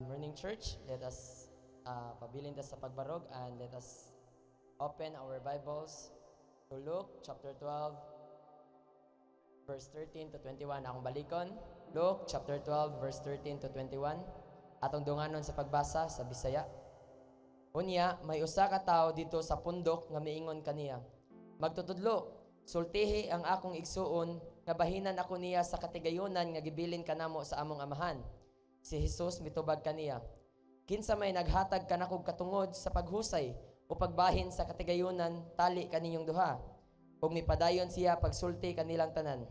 Morning Church, let us pabilin ta sa pagbarog and let us open our Bibles to Luke chapter 12 verse 13 to 21. Akong balikon, Luke chapter 12 verse 13 to 21. Atong dunganon sa pagbasa sa Bisaya. Unya, may usa ka tawo dito sa pundok nga miingon kaniya, magtutudlo, sultihi ang akong igsuon nga bahinan ako niya sa katigayunan nga gibilin kanamo sa among amahan. Si Jesus mitubag kaniya, kinsa may naghatag kanakog katungod sa paghusay o pagbahin sa katigayunan tali kaninyong duha, ug mipadayon siya pagsulti kanilang tanan.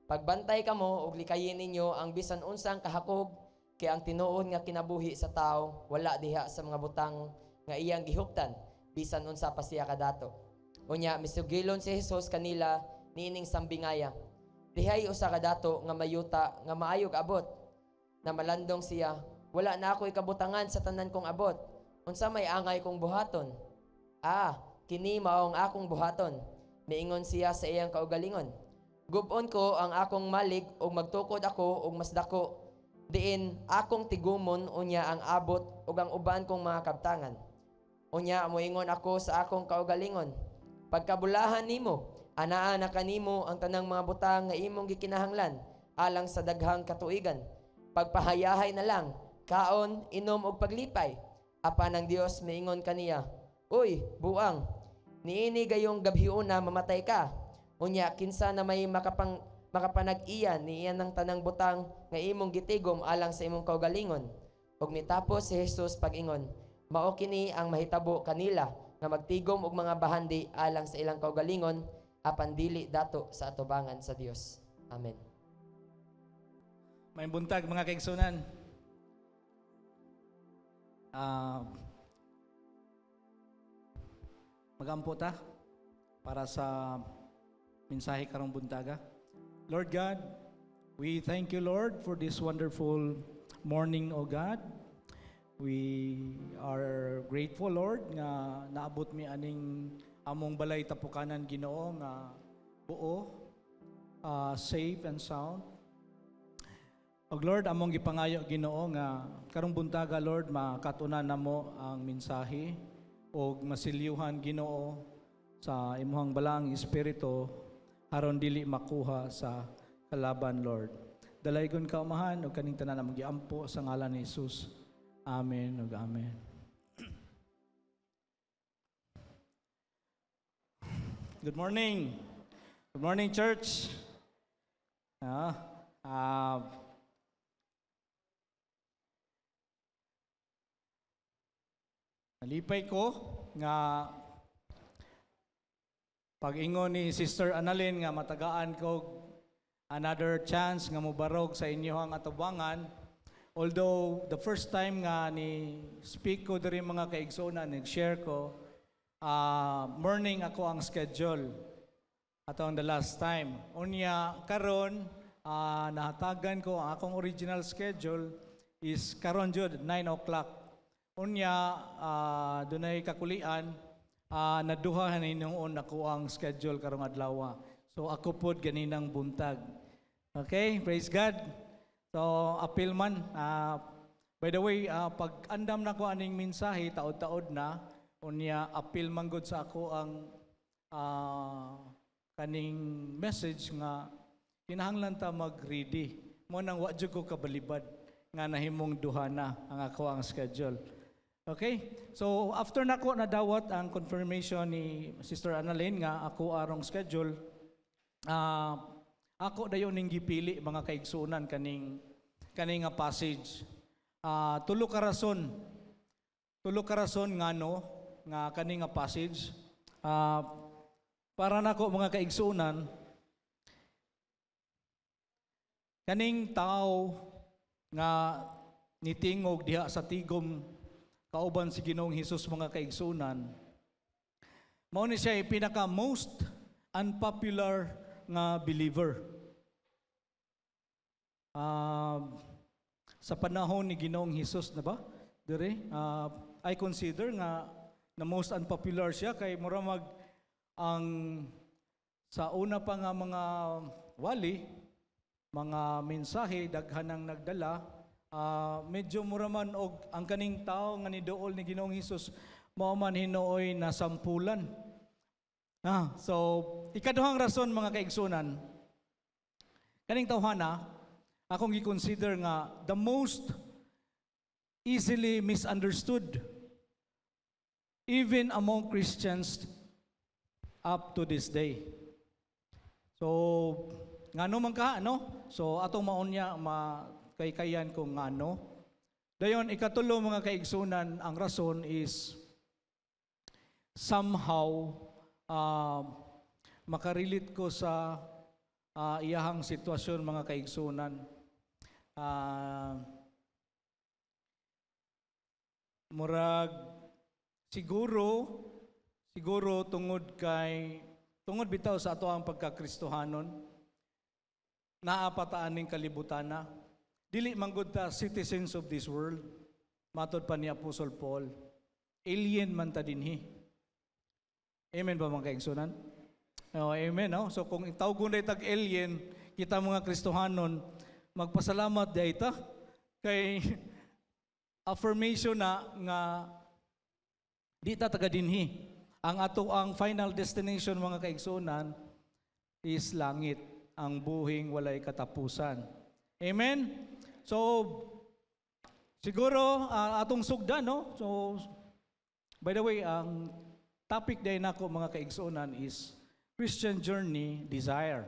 Pagbantay kamo ug likayin ninyo ang bisan unsang kahakog, kay ang tinuod nga kinabuhi sa tao wala diha sa mga butang nga iyang gihuptan bisan unsa pa siya kadato. Unya misugilon si Jesus kanila niining sambingaya, dihay usa kadato nga mayuta nga maayog abot, na malandong siya, wala na ako'y kabutangan sa tanan kong abot. Unsa may angay kong buhaton? Kini maong akong buhaton. Miingon siya sa iyang kaugalingon. Gubon ko ang akong malig ug magtukod ako ug mas dako. Diin akong tigumon unya ang abot ug ang uban kong mga kabtangan. Unya moingon ako sa akong kaugalingon, pagkabulahan nimo, anaa na kanimo ang tanang mga butang nga imong gikinahanglan alang sa daghang katuigan. Pagpahayahay na lang, kaon, inom og paglipay. Apan ang Dios miingon kaniya, uy, buang, niini gayong gabhiuna mamatay ka. Unya, kinsa na may makapanag-iyan niiyan ng tanang butang nga imong gitigom alang sa imong kaugalingon. Ug mitapos si Jesus pag-ingon, mao kini ang mahitabo kanila nga magtigom og mga bahandi alang sa ilang kaugalingon, apan dili dato sa atubangan sa Dios. Amen. May buntag mga kaigsunan. Magampo ta para sa mensahe karong buntaga. Lord God, we thank you, Lord, for this wonderful morning, O God. We are grateful, Lord, nga naabot mi aning among balay tapukanan Ginoo nga buo, safe and sound. Og Lord, among gipangayo Ginoo nga karong buntaga, Lord, makatunan namo ang mensahe og masilyuhan Ginoo sa imuhang balang espiritu aron dili makuha sa kalaban, Lord. Dalaygon ka umahan og kaning tanan among giampo sa ngalan ni Jesus. Amen ug amen. Good morning. Good morning, church. Nalipay ko nga pag-ingon ni Sister Annalyn nga matagaan ko another chance nga mubarog sa inyohang atubangan. Although the first time nga ni speak ko diri mga kaigsunan, nag-share ko, morning ako ang schedule atong the last time. Unya karon nahatagan ko ang akong original schedule is karon jud 9 o'clock. Unya, dunay kakulian, naduha hinuon ako ang schedule karong adlaw. So ako pod ganinang buntag. Okay, praise God. So apil man, by the way, pag andam na ko aning mensahe, taod-taod na, unya apil man gud sa ako ang kaning message nga kinahanglan ta mag-ready. Mo nang wa jud ko kabalibad nga nahimong duha na ang ako ang schedule. Okay? So, after nako nadawat ang confirmation ni Sister Annalyn nga ako arong schedule, ako dayon ning gipili mga kaigsunan kaning nga passage. Tulo ka rason ngano nga kaning nga passage. Para nako mga kaigsunan, kaning tao nga nitingog diha sa tigom kauban si Ginoong Hesus mga kaigsunan, mao ni siya pinaka most unpopular nga believer. Sa panahon ni Ginoong Hesus na ba? Dire, I consider nga na most unpopular siya kay mura ang sa una pa nga mga wali, mga mensahe daghanang nagdala, medyo muraman og ang kaning tao nga ni duol ni Ginoong Hesus mao man hinuoy na sampulan. So ikaduhang rason mga kaigsunan, kaning tawhana akong gi-consider nga the most easily misunderstood even among Christians up to this day. So ngano man ka, no? So atong maunya makaykayan kung ngano. Dayon ikatulo mga kaigsunan, ang rason is somehow makarelate ko sa iyahang sitwasyon mga kaigsunan. Murag siguro tungod bitaw sa ato ang pagkakristohanon, naapataan ning kalibutana. Dili manggod ta citizens of this world. Matod pa ni Apostle Paul, alien man ta dinhi. Amen ba mga kaigsunan? Oh, amen, no? So kung tawgon day tag alien, kita mga Kristohanon, magpasalamat day ta kay affirmation na nga di ta taga dinhi. Ang ato ang final destination mga kaigsunan is langit, ang buhing walay katapusan. Amen? So siguro atong sugdan, no? So by the way, ang topic day nako mga kaigsunan is Christian journey desire.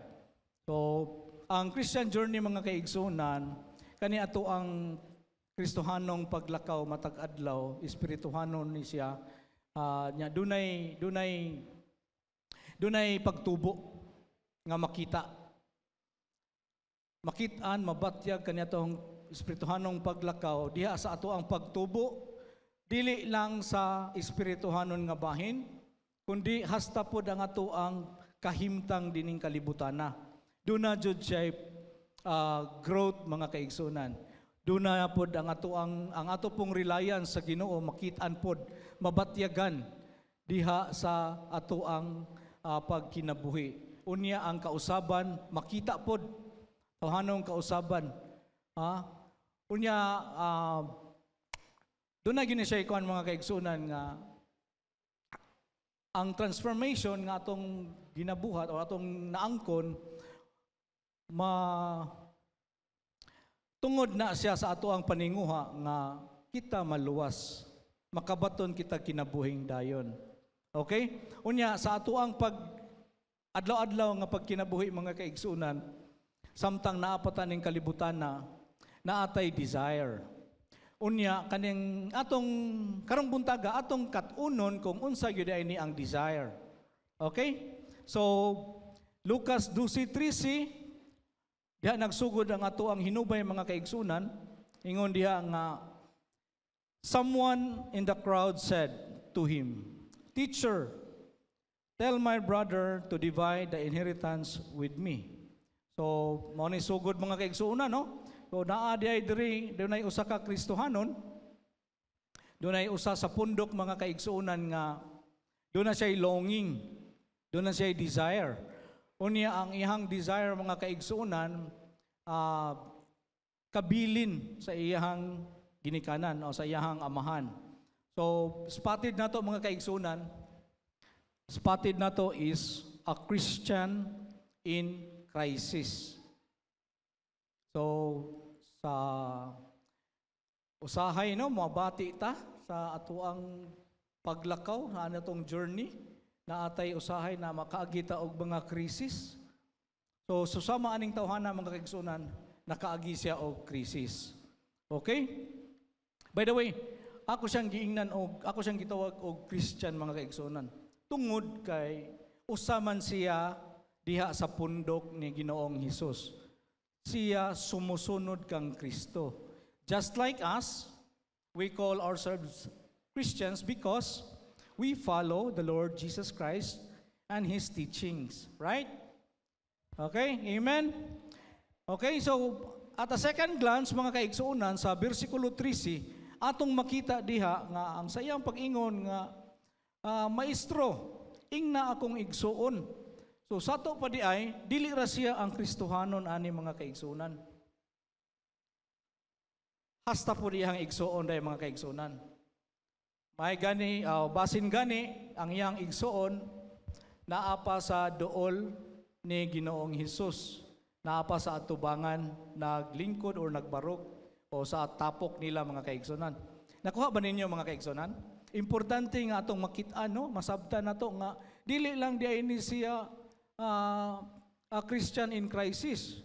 So ang Christian journey mga kaigsunan kani ato ang Kristohanong paglakaw matag adlaw, espirituhanon ni siya. Nya dunay pagtubo nga makitaan mabatyag kaniadtong espirituhanong paglakaw diha sa ato ang pagtubo, dili lang sa espirituhanon nga bahin kundi hasta pod ang ato ang kahimtang dining kalibutana. Duna jud siya growth mga kaigsunan. Duna pod ang ato pong reliance sa Ginoo makitaan pod, mabatyagan diha sa ato ang pagkinabuhi. Unya ang kausaban makita pod tawhanong kausaban. Unya duna gini siya ikuan mga kaigsunan nga ang transformation nga atong ginabuhat o atong naangkon tungod na siya sa ato ang paninguha nga kita maluwas, makabaton kita kinabuhing dayon. Okay? Unya sa ato ang adlaw-adlaw nga pagkinabuhi mga kaigsunan, samtang naapatan ning kalibutana, naatay desire. Unya kaning atong karong buntaga atong katunon kung unsa gyud ni ang desire. Okay? So Lucas 12:13 diha nagsugod ang ato ang hinubay mga kaigsunan, ingon diha nga someone in the crowd said to him, "Teacher, tell my brother to divide the inheritance with me." So mao ni sugod mga kaigsunan, no? So naa diri dunay usa ka Kristohanon, dunay usa sa pundok mga kaigsunan nga doon na siya longing, doon na siya desire. Unya ang iyang desire mga kaigsunan kabilin sa iyang ginikanan o sa iyang amahan. So spotted nato mga kaigsunan, spotted nato is a Christian in crisis. So sa usahay no mabati ta sa atuang paglakaw na atong journey na atay usahay na makaagi ta og mga krisis. So susama aning tawhana mga kaigsunan, nakaagi siya og krisis. Okay? By the way, ako siyang gitawag og Christian mga kaigsunan. Tungod kay usaman siya diha sa pundok ni Ginoong Hesus. Siya sumusunod kang Kristo. Just like us, we call ourselves Christians because we follow the Lord Jesus Christ and His teachings. Right? Okay? Amen? Okay, so at a second glance, mga kaigsuunan, sa versikulo 13, atong makita diha nga ang sayang pag-ingon nga maestro, ingna akong igsuon. So sato pa di ay, dili ra siya ang Kristohanon ani mga kaigsuunan. hasta po diyang igsuon dahil mga kaigsunan. May gani, basin gani, ang iyang igsuon, naapa sa dool ni Ginoong Hesus, naapa sa atubangan, naglingkod o nagbarog, o sa tapok nila mga kaigsunan. Nakuha ba ninyo mga kaigsunan? Importante nga atong makita, no? Masabtan na to nga, dili lang di ini siya a Christian in crisis.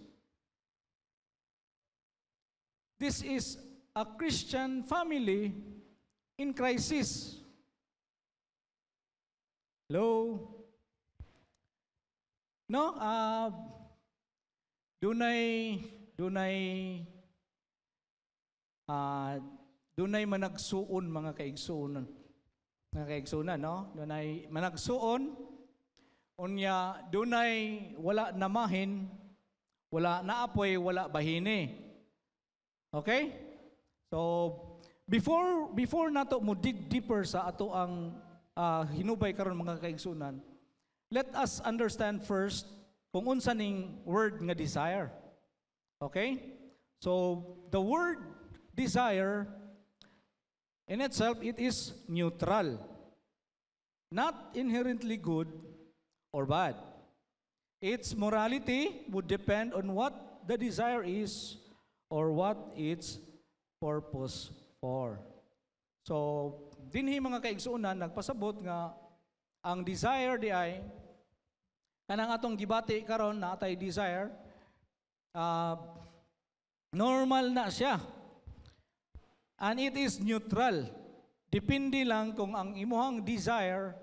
This is a Christian family in crisis. Hello? No? Dunay managsuon mga kaigsuonan. Mga kaigsuonan, no? Dunay managsuon, unya dunay wala namahin, wala naapoy, wala bahini. Okay? So, before nato mo dig deeper sa ato ang hinubay karon mga kaigsuonan, let us understand first kung unsa ning word nga desire. Okay? So, the word desire, in itself, it is neutral. Not inherently good or bad. Its morality would depend on what the desire is or what its purpose for. So, dinhi mga kaigsuonan, nagpasabot nga ang desire di ay kanang atong gibati karon na atay desire, normal na siya. And it is neutral. Depende lang kung ang imuhang desire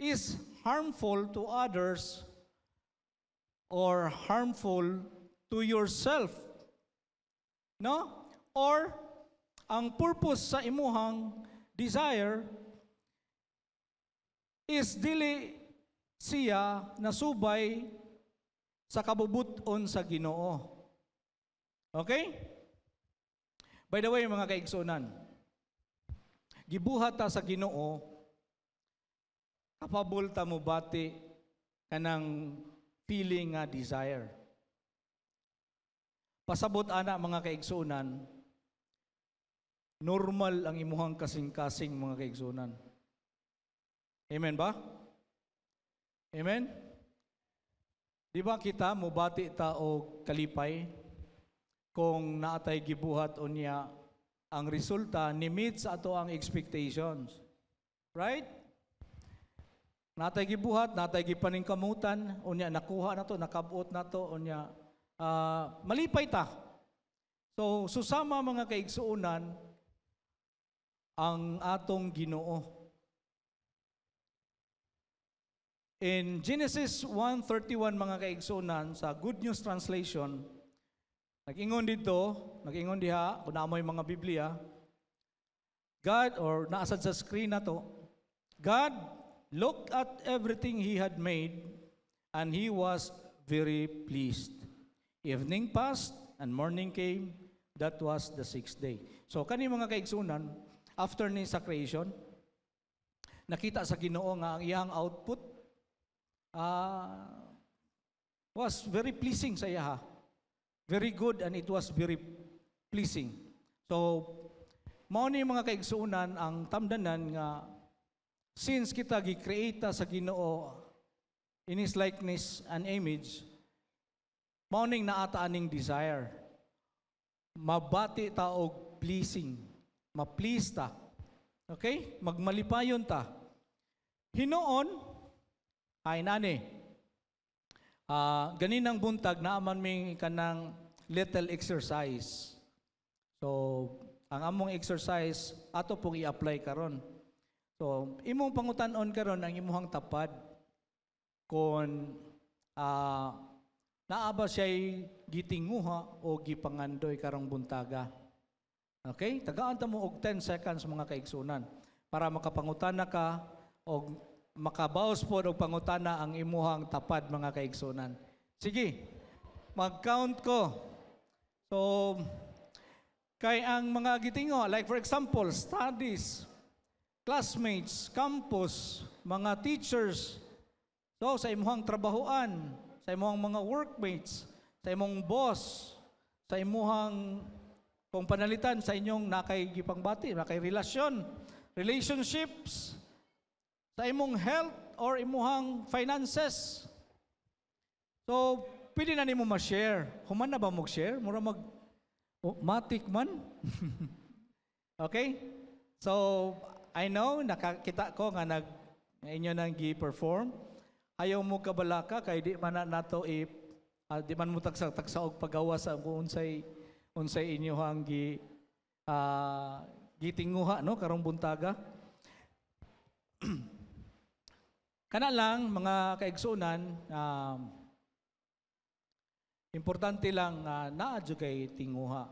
is harmful to others or harmful to yourself. No? Or ang purpose sa imuhang desire is dili siya nasubay sa kabubuton sa Ginoo. Okay? By the way, mga kaigsunan, gibuhat ta sa Ginoo, kapabol ta mo bati kanang feeling nga desire. Pasabot ana mga kaigsunan, normal ang imuhang kasing-kasing mga kaigsunan. Amen ba? Amen? Di ba kita mubati ta og kalipay kung naatay gibuhat unya ang resulta ni meet sa ato ang expectations. Right? Natay gibuhat, natay gipaningkamutan, unya nakuha na to, nakabuot na to, unya malipay ta. So, susama mga kaigsuunan ang atong Ginoo. In Genesis 1:31 mga kaigsuunan sa Good News Translation, nag-ingon diha, kung naamoy mga Biblia, God, or naasad sa screen na to, God looked at everything He had made, and He was very pleased. Evening passed, and morning came, that was the 6th day. So, kani mga kaigsunan, after ni sa creation, nakita sa Ginoo nga ang iyang output was very pleasing sa iya. Very good, and it was very pleasing. So, mao ni mga kaigsuunan ang tamdanan nga since kita gi-create sa Ginoo in His likeness and image, mao ning naata aning desire. Mabati ta og pleasing, ma-please ta. Okay? Magmalipayon ta. Hinoon ay nani. Ganinang buntag naaman ming kanang little exercise. So, ang among exercise ato pong i-apply karon. So, imong pangutanon karon ang imuhang tapad kung naa ba siya'y gitinguha o gipangandoy karong buntaga. Okay? Tagaan ta mo og 10 seconds mga kaigsunan para makapangutana ka o makabaos po og pangutana ang imuhang tapad mga kaigsunan. Sige, mag-count ko. So, kay ang mga gitingo, like for example, studies, classmates, campus, mga teachers, so sa imuhang trabahoan, sa imuhang mga workmates, sa imong boss, sa imuhang kung panalitan sa inyong nakay gipangbati, nakay relasyon, relationships, sa imong health or imuhang finances. So, pwede na nimo ma-share. Human na ba mag-share? Mura matik man. Okay? So, I know, nakakita ko nga inyo nang gi-perform. Ayaw mo kabalaka, kay di man na nato di man mo tagsa-og pagawa sa kung unsay inyohang gitinguha no karong buntaga. Kana lang mga kaigsunan, importante lang naa jud kay tinguha,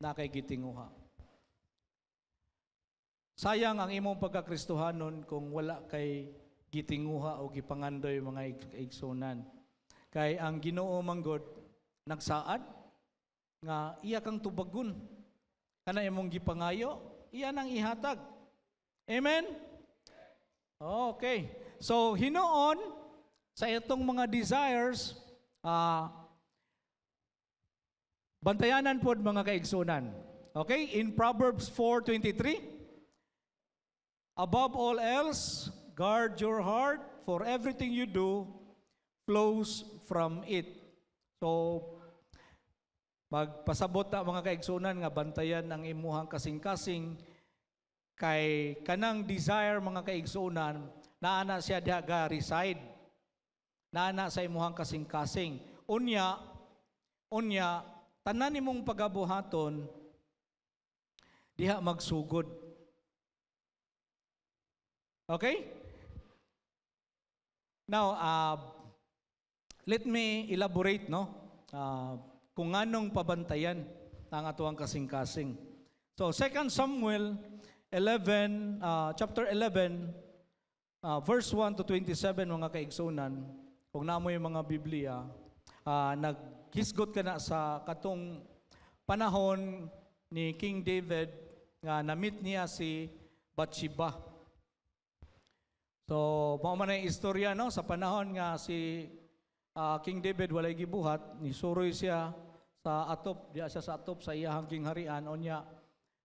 na kay gitinguha. Sayang ang imong pagkakristohanon kung wala kay gitinguha o gipangandoy mga kaigsunan. Kay ang Ginoo manggod nagsaad nga iya kang tubagon. Kana imong gipangayo, iya nang ihatag. Amen? Okay. So, hinuon sa itong mga desires, bantayanan po mga kaigsunan. Okay? In Proverbs 4:23, above all else, guard your heart, for everything you do flows from it. So, magpasabot na mga kaigsunan nga bantayan ang imuhang kasing-kasing kay kanang desire mga kaigsunan, naana siya diha reside. Naana sa imuhang kasing-kasing. Unya, tanan nimong pagabuhaton diha magsugod. Okay? Now, let me elaborate no. Kung anong pabantayan ang atuang kasing-kasing. So 2 Samuel 11, chapter 11, verse 1 to 27 mga kaigsunan, kung namo yung mga Biblia, naghisgot ka na sa katong panahon ni King David nga na-meet niya si Bathsheba. So, mao man ang istorya no, sa panahon nga si King David walay gibuhat, nisuroy siya sa atop, diya siya sa atop sa iyahang gingharian, onya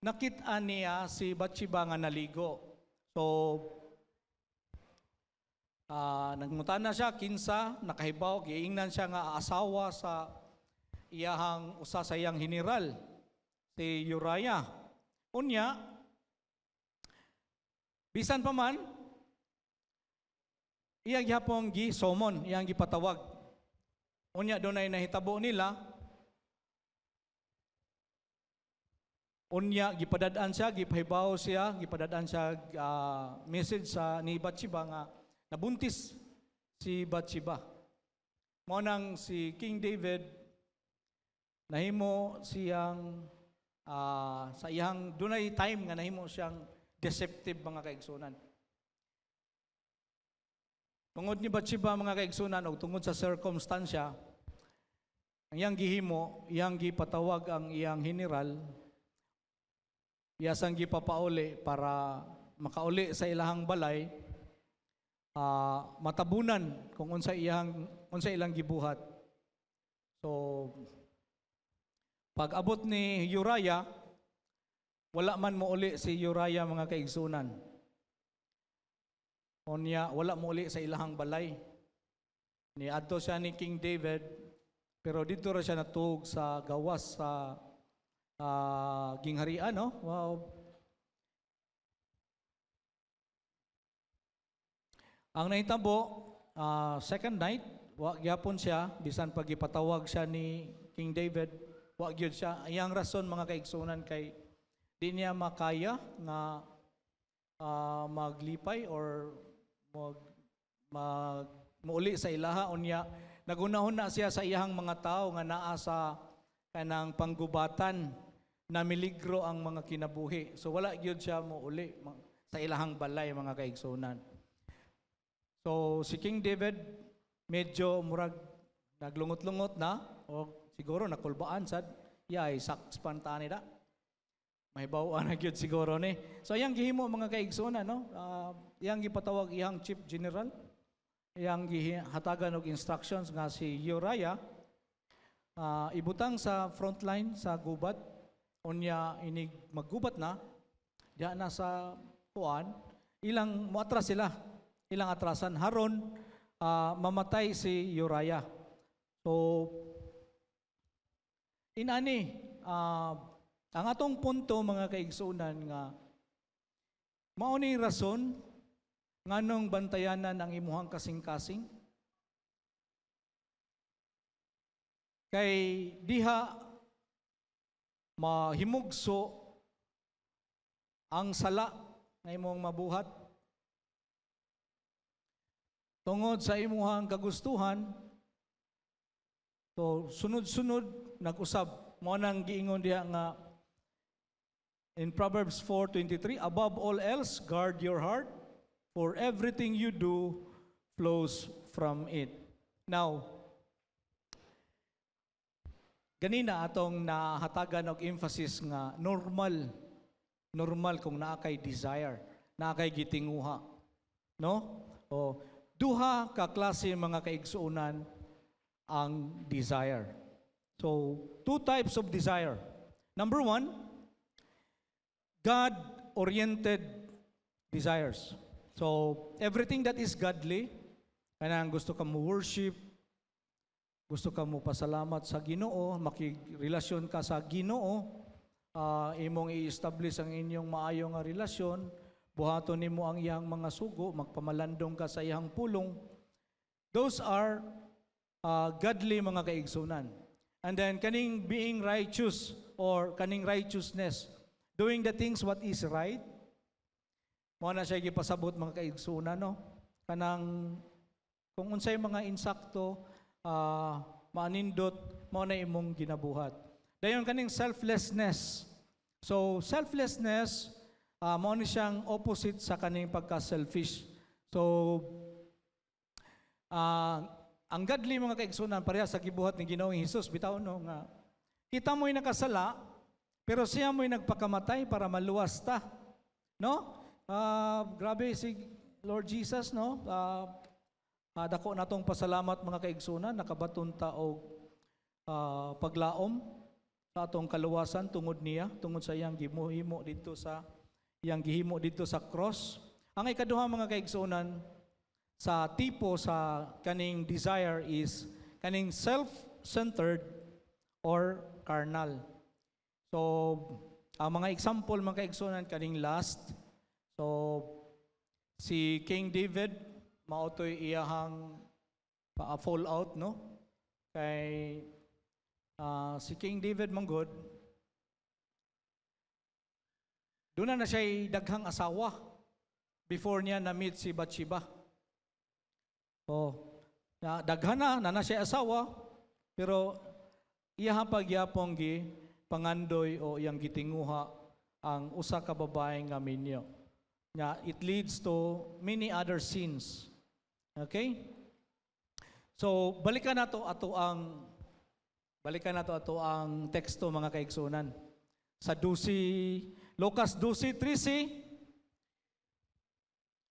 nakita niya si Bathsheba nga naligo. So, nagmutana siya, kinsa, nakahibaw, giingnan siya nga asawa sa iyahang usa sa iyang general, si Uriah. Unya, bisan pa man, iyang gihapon gi-summon, iyang gipatawag. Unya doon ay nahitabo nila. Unya gipadadaan siya, gipahibaw siya, gipadadaan siya message sa ni Bathsheba nga nabuntis si Bathsheba. Mao nang si King David nahimo siyang sa iyang dunay time nga nahimo siyang deceptive mga kaigsunan. Tungod ni Bathsheba mga kaigsunan o tungod sa circumstansya, ang iyang gihimo, iyang gipatawag ang iyang general, iyasang gipapauli para makauli sa ilahang balay, matabunan kung unsa ilang gibuhat. So, pag abot ni Uriah, wala man mo uli si Uriah mga kaigsunan. Unya, wala mo uli sa ilahang balay. Niadto siya ni King David, pero dito ra siya natug sa gawas sa gingharian, no? Wow. Ang nahitabo, second night, wa gyapon siya, bisan pag ipatawag siya ni King David, wa gyud siya. Iyang rason mga kaigsunan kay di niya makaya nga maglipay or muuli sa ilaha. Unya nagunahon na siya sa iyang mga tao nga naa sa kanang panggubatan na miligro ang mga kinabuhi. So wala gyud siya muuli sa ilahang balay mga kaigsunan. So si King David medyo murag naglungot-lungot na o siguro nakulbaan sad yay saks pantani da. Mahibawaan na gyud siguro ni. So iyang gihimo mga kaigsunan no. Iyang gipatawag iyang chief general. Iyang gihatagan og instructions nga si Uriah ibutang sa front line sa gubat. unya inig maggubat na, diya na sa kuan, ilang moatras sila, ilang atrasan. Haron, mamatay si Uriah. So, inani, ang atong punto mga kaigsunan nga, mauni rason, nganong bantayanan ang imuhang kasing-kasing? Kay diha mahimugso ang sala nga imong mabuhat tungod sa imuhang kagustuhan. So sunod-sunod nag-usab mo nang giingon diha nga in Proverbs 4:23, above all else guard your heart, for everything you do flows from it. Now, ganina atong nahatagan og emphasis nga normal kung naa kay desire, naa kay gitinguha, no? O duha ka klase mga kaigsuonan ang desire. So, two types of desire. Number one, God-oriented desires. So, everything that is godly, kanang gusto ka mo worship, gusto ka mo pasalamat sa Ginoo, makirelasyon ka sa Ginoo, imong i-establish ang inyong maayong nga relasyon, buhaton nimo ang iyang mga sugo, magpamalandong ka sa iyang pulong. Those are godly mga kaigsunan. And then kaning being righteous or kaning righteousness, doing the things what is right, mo na siya gipasabot mga kaigsunan, no? Kanang kung unsay mga insakto, maanindot, mo na imong ginabuhat. Dayon kaning selflessness. So selflessness, mo ni siyang opposite sa kaning pagka-selfish. So ang godly mga kaigsunan pareha sa gibuhat ni Ginoong Hesus, bitaw no nga kita mo'y nakasala pero siya mo'y nagpakamatay para maluwas ta, no? Grabe si Lord Jesus, no? Dako natong pasalamat mga kaigsunan, nakabaton ta og paglaom sa atong kaluwasan tungod niya, tungod sa iyang gihimo dito sa cross. Ang ikaduha mga kaigsunan sa tipo sa kaning desire is kaning self-centered or carnal. So, ang mga example mga kaigsunan kaning last. So, si King David mautoy iyahang fallout, no? Kay si King David manggod, doon na siya daghang asawa before niya na-meet si Bathsheba. Daghan na siya asawa, pero iyahang pagyapong gi pangandoy o iyang gitinguha ang usa ka babae nga minyo. It leads to many other sins. Okay? So, balikan nato ato ang teksto mga kaigsunan. Sa Lucas 12:13,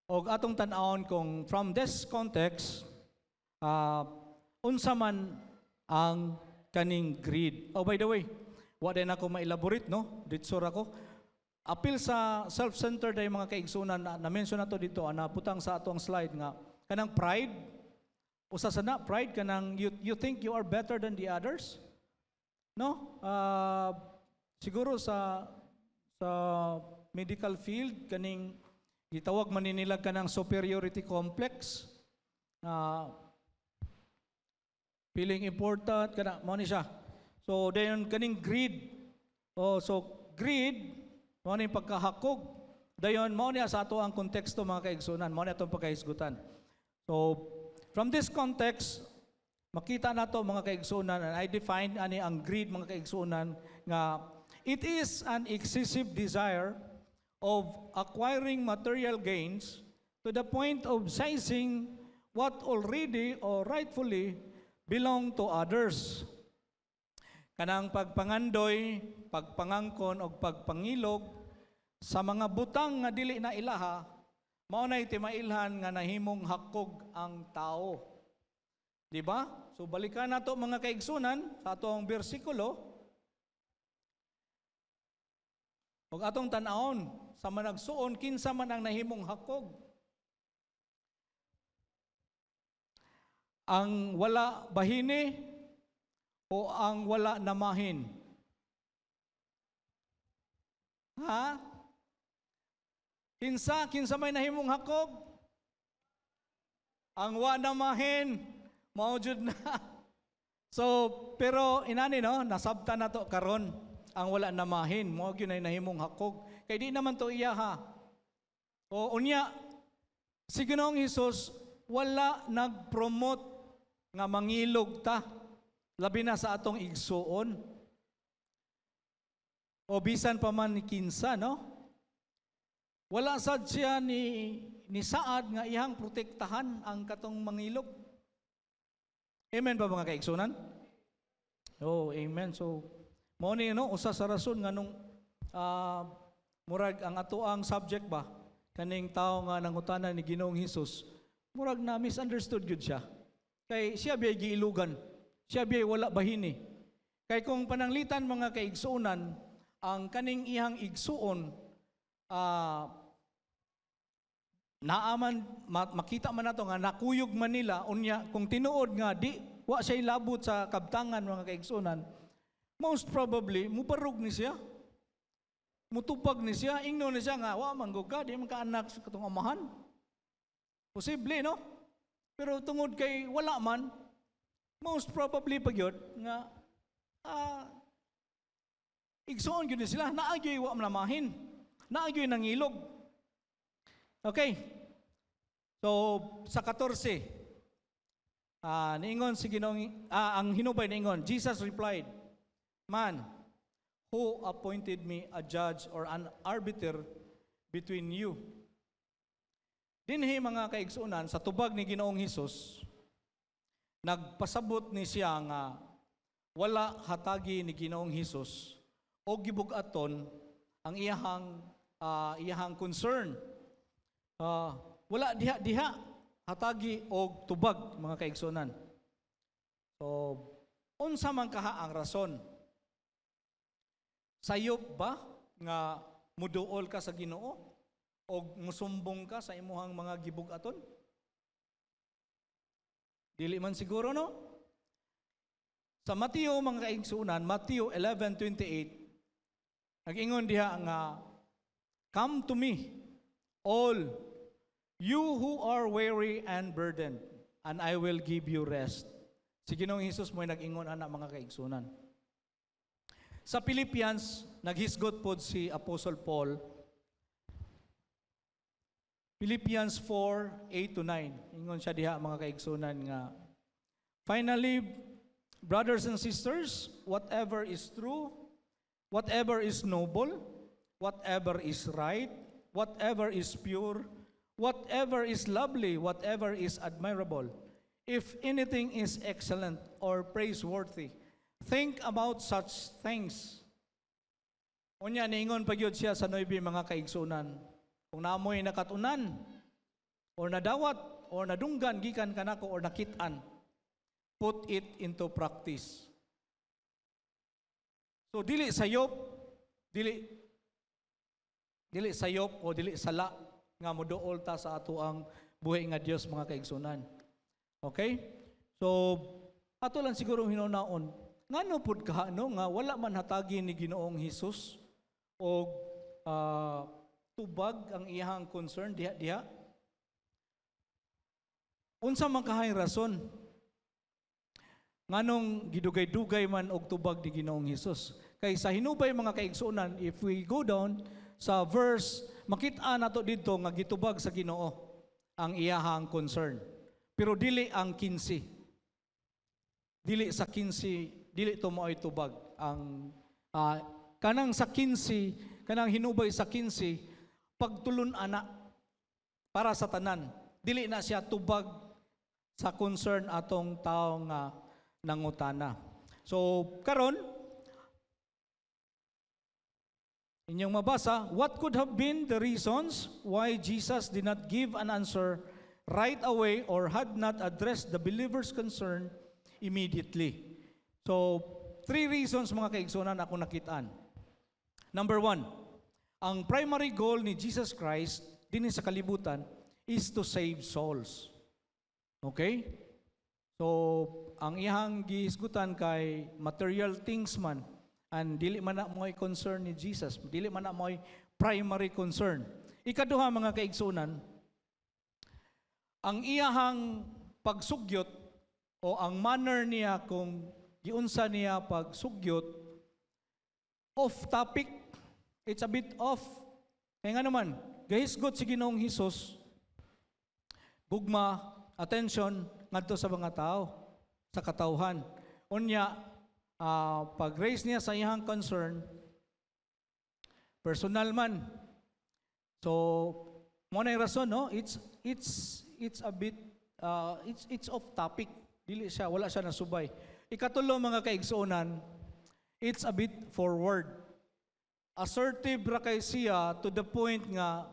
og atong tan-awon kung from this context, unsa man ang kaning greed. Oh, by the way, wa din ako ma-elaborate, no? Ditsura ko. Apil sa self-centered ay mga kaigsunan na-mention nato dito, naputang sa atong slide nga, kanang pride, usa sana pride kanang you think you are better than the others, no? Siguro sa medical field kaning gitawag man nila kanang superiority complex, feeling important kana mo ni siya. So dayon kaning greed, so greed mo ni pagkahakog, dayon mo niya sa ato ang konteksto mga kaigsunan, mo ni atong pagkahisgutan. So from this context, makita nato mga kaigsunan, and I define ani ang greed mga kaigsunan nga it is an excessive desire of acquiring material gains to the point of seizing what already or rightfully belong to others. Kanang pagpangandoy, pagpangangkon o pagpangilog sa mga butang nga dili na ilaha, mao nay timailhan nga nahimong hakog ang tao. Di ba? So balikan nato mga kaigsunan sa atong bersikulo. ug atong tan-awon sa managsuon kinsa man ang nahimong hakog. Ang wala bahini o ang wala namahin? Ha? Kinsa may nahimong hakog? Ang wala namahin, mao jud na. So, pero inani no, nasabta na to karon ang wala namahin, mao gyud ay nahimong hakog. Kay di naman to iya ha. O unya si Ginoong Hesus wala nag-promote nga mangilog ta, labi na sa atong igsuon. O bisan pa man ni kinsa, no? Wala sad siya ni saad nga iyang protektahan ang katong mangilog. Amen ba mga kaigsunan? Oh, amen. So, mao ni no, usa sa rason nga nung murag ang atoang subject ba kaning tao nga nangutana ni Ginoong Hesus, murag na misunderstood gyud siya. Kay siya biyay giilugan, siya biyay wala bahini. Kay kung pananglitan mga kaigsuunan, ang kaning ihang igsuon, naaman, makita man nato nga nakuyog man nila, unya, kung tinuod nga, di, wa siya labot sa kabtangan mga kaigsuunan, most probably, mubarog ni siya. Mutupag ni siya, ingno ni siya nga, wa manggog ka, di man ka anak sa katong amahan. Posible, no? Pero tungod kay wala man, most probably pagyod nga igsuon gyud sila, naagyoy wa namahin, naagyoy nangilog. Okay. So sa 14, niingon si Ginoong ang hinubay niingon, Jesus replied, "Man, who appointed me a judge or an arbiter between you?" Dinhi mga kaigsuunan, sa tubag ni Ginoong Hesus, nagpasabot ni siya nga wala hatagi ni Ginoong Hesus o gibug-aton ang iyahang concern. Wala diha hatagi o tubag mga kaigsuunan. So, unsa man kaha ang rason? Sayop ba nga muduol ka sa Ginoo? O musumbong ka sa imuhang mga gibug-aton? Dili man siguro, no? Sa Mateo mga kaigsuunan, Mateo 11:28, nag-ingon diha nga, "Come to me, all you who are weary and burdened, and I will give you rest." Si Ginoong Hesus mo'y nag-ingon ana mga kaigsuunan. Sa Philippians, naghisgot pod si Apostle Paul, Philippians 4:8-9. Ingon siya diha mga kaigsunan nga, "Finally, brothers and sisters, whatever is true, whatever is noble, whatever is right, whatever is pure, whatever is lovely, whatever is admirable, if anything is excellent or praiseworthy, think about such things." Unya niingon pagyud siya sa 9 mga kaigsunan, kung naamoy nakatunan, or nadawat, or nadunggan, gikan kanako, or nakitaan, put it into practice. So, dili sayop o dili sala nga moduol ta sa ato ang buhay nga Dios mga kaigsunan. Okay? So, ato lang siguro hinunaon, ngano pud ka no nga wala man hatagi ni Ginoong Hesus o tubag ang iyang concern diha. Unsa man kahay rason nganong gidugay-dugay man og tubag ni Ginoong Hesus? Kay sa hinubay mga kaigsuonan, if we go down sa verse, makita nato dito nga gitubag sa Ginoo ang iyahang concern. Pero dili ang 15. Dili sa 15, dili to moay tubag ang kanang sa 15, kanang hinubay sa 15 pagtulon ana para sa tanan. Dili na siya tubag sa concern atong tao nga nangutana. So karon inyong mabasa, what could have been the reasons why Jesus did not give an answer right away or had not addressed the believer's concern immediately? So 3 reasons mga kaigsunan ako nakitaan. Number 1, Ang primary goal ni Jesus Christ din sa kalibutan is to save souls. Okay? So, ang iyang gihisgutan kay material things man, and dili man na mo'y concern ni Jesus, dili man na mo'y primary concern. Ikaduha, mga kaigsunan, ang iyahang pagsugyot o ang manner niya kung giunsa niya pagsugyot, off topic, it's a bit off. Kaya nga naman, gahisgot si Ginoong Hesus, gugma, attention, ngadto sa mga tao, sa katauhan. Unya, pag-raise niya sa iyang concern, personal man. So, mo na yung rason, no? It's a bit, it's off topic. Dili siya, wala siya nasubay. Ikatulo, mga kaigsuonan, it's a bit forward. Assertive ra kay siya to the point nga,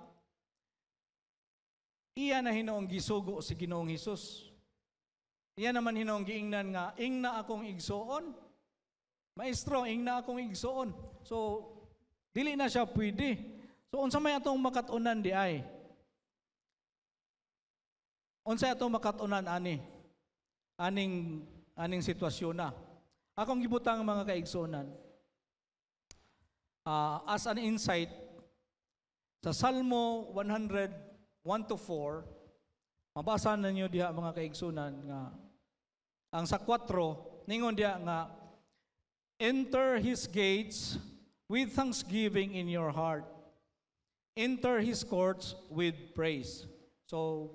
iya na hinoong gisugo si Ginoong Hesus. Iya naman hinoong giingnan nga, ingna akong igsuon. Maestro, ingna akong igsuon. So, dili na siya pwede. So, unsa may atong makatunan di ay? Unsa atong makatunan ani? Aning sitwasyon na. Akong gibutang mga kaigsuonan. As an insight, sa Salmo 101-4, mabasa ninyo diha mga kaigsunan nga ang sa 4 ningon diha nga enter his gates with thanksgiving in your heart. Enter his courts with praise. So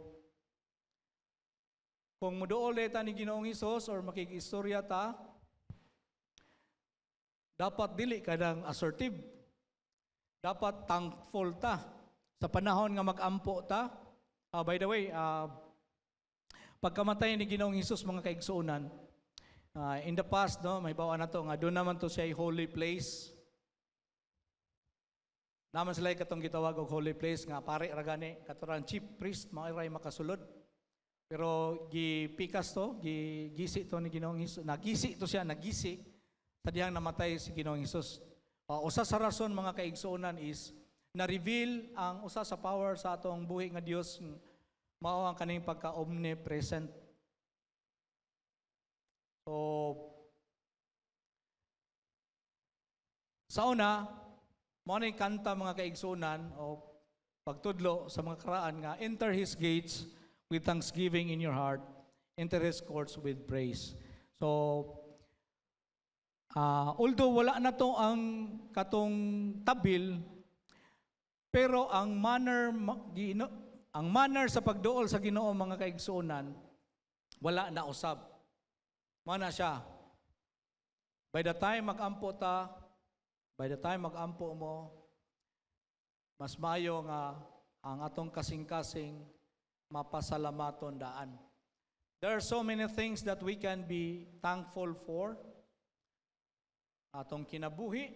kung muduol ta ni Ginoong Hesus or makikistorya ta, dapat dili kadang assertive. Dapat thankful ta sa panahon nga mag-ampo ta. By the way, pagkamatay ni Ginoong Hesus mga kaigsuonan, in the past, no, may bawa na to nga doon naman to siya holy place. Naman sila katong gitawag og holy place nga pare ra gani katuran chief priest mga iray makasulod. Pero gipikas to, gisi to ni Ginoong Hesus. Nagisi to siya, nagisi sa dihang namatay si Ginoong Hesus. Usa sa rason mga kaigsuonan is na-reveal ang usa sa power sa atong buhi nga Dios mao ang kaning pagka-omnipresent. So sa una, mao ni kanta mga kaigsuonan o pagtudlo sa mga karaan nga enter his gates with thanksgiving in your heart, enter his courts with praise. So although wala na to ang katong tabil, pero ang manner sa pagduol sa Ginoo mga kaigsuonan wala na usab. Mao na siya. By the time mag-ampo ta, by the time mag-ampo mo, mas maayo nga ang atong kasing-kasing mapasalamaton daan. There are so many things that we can be thankful for. Atong kinabuhi,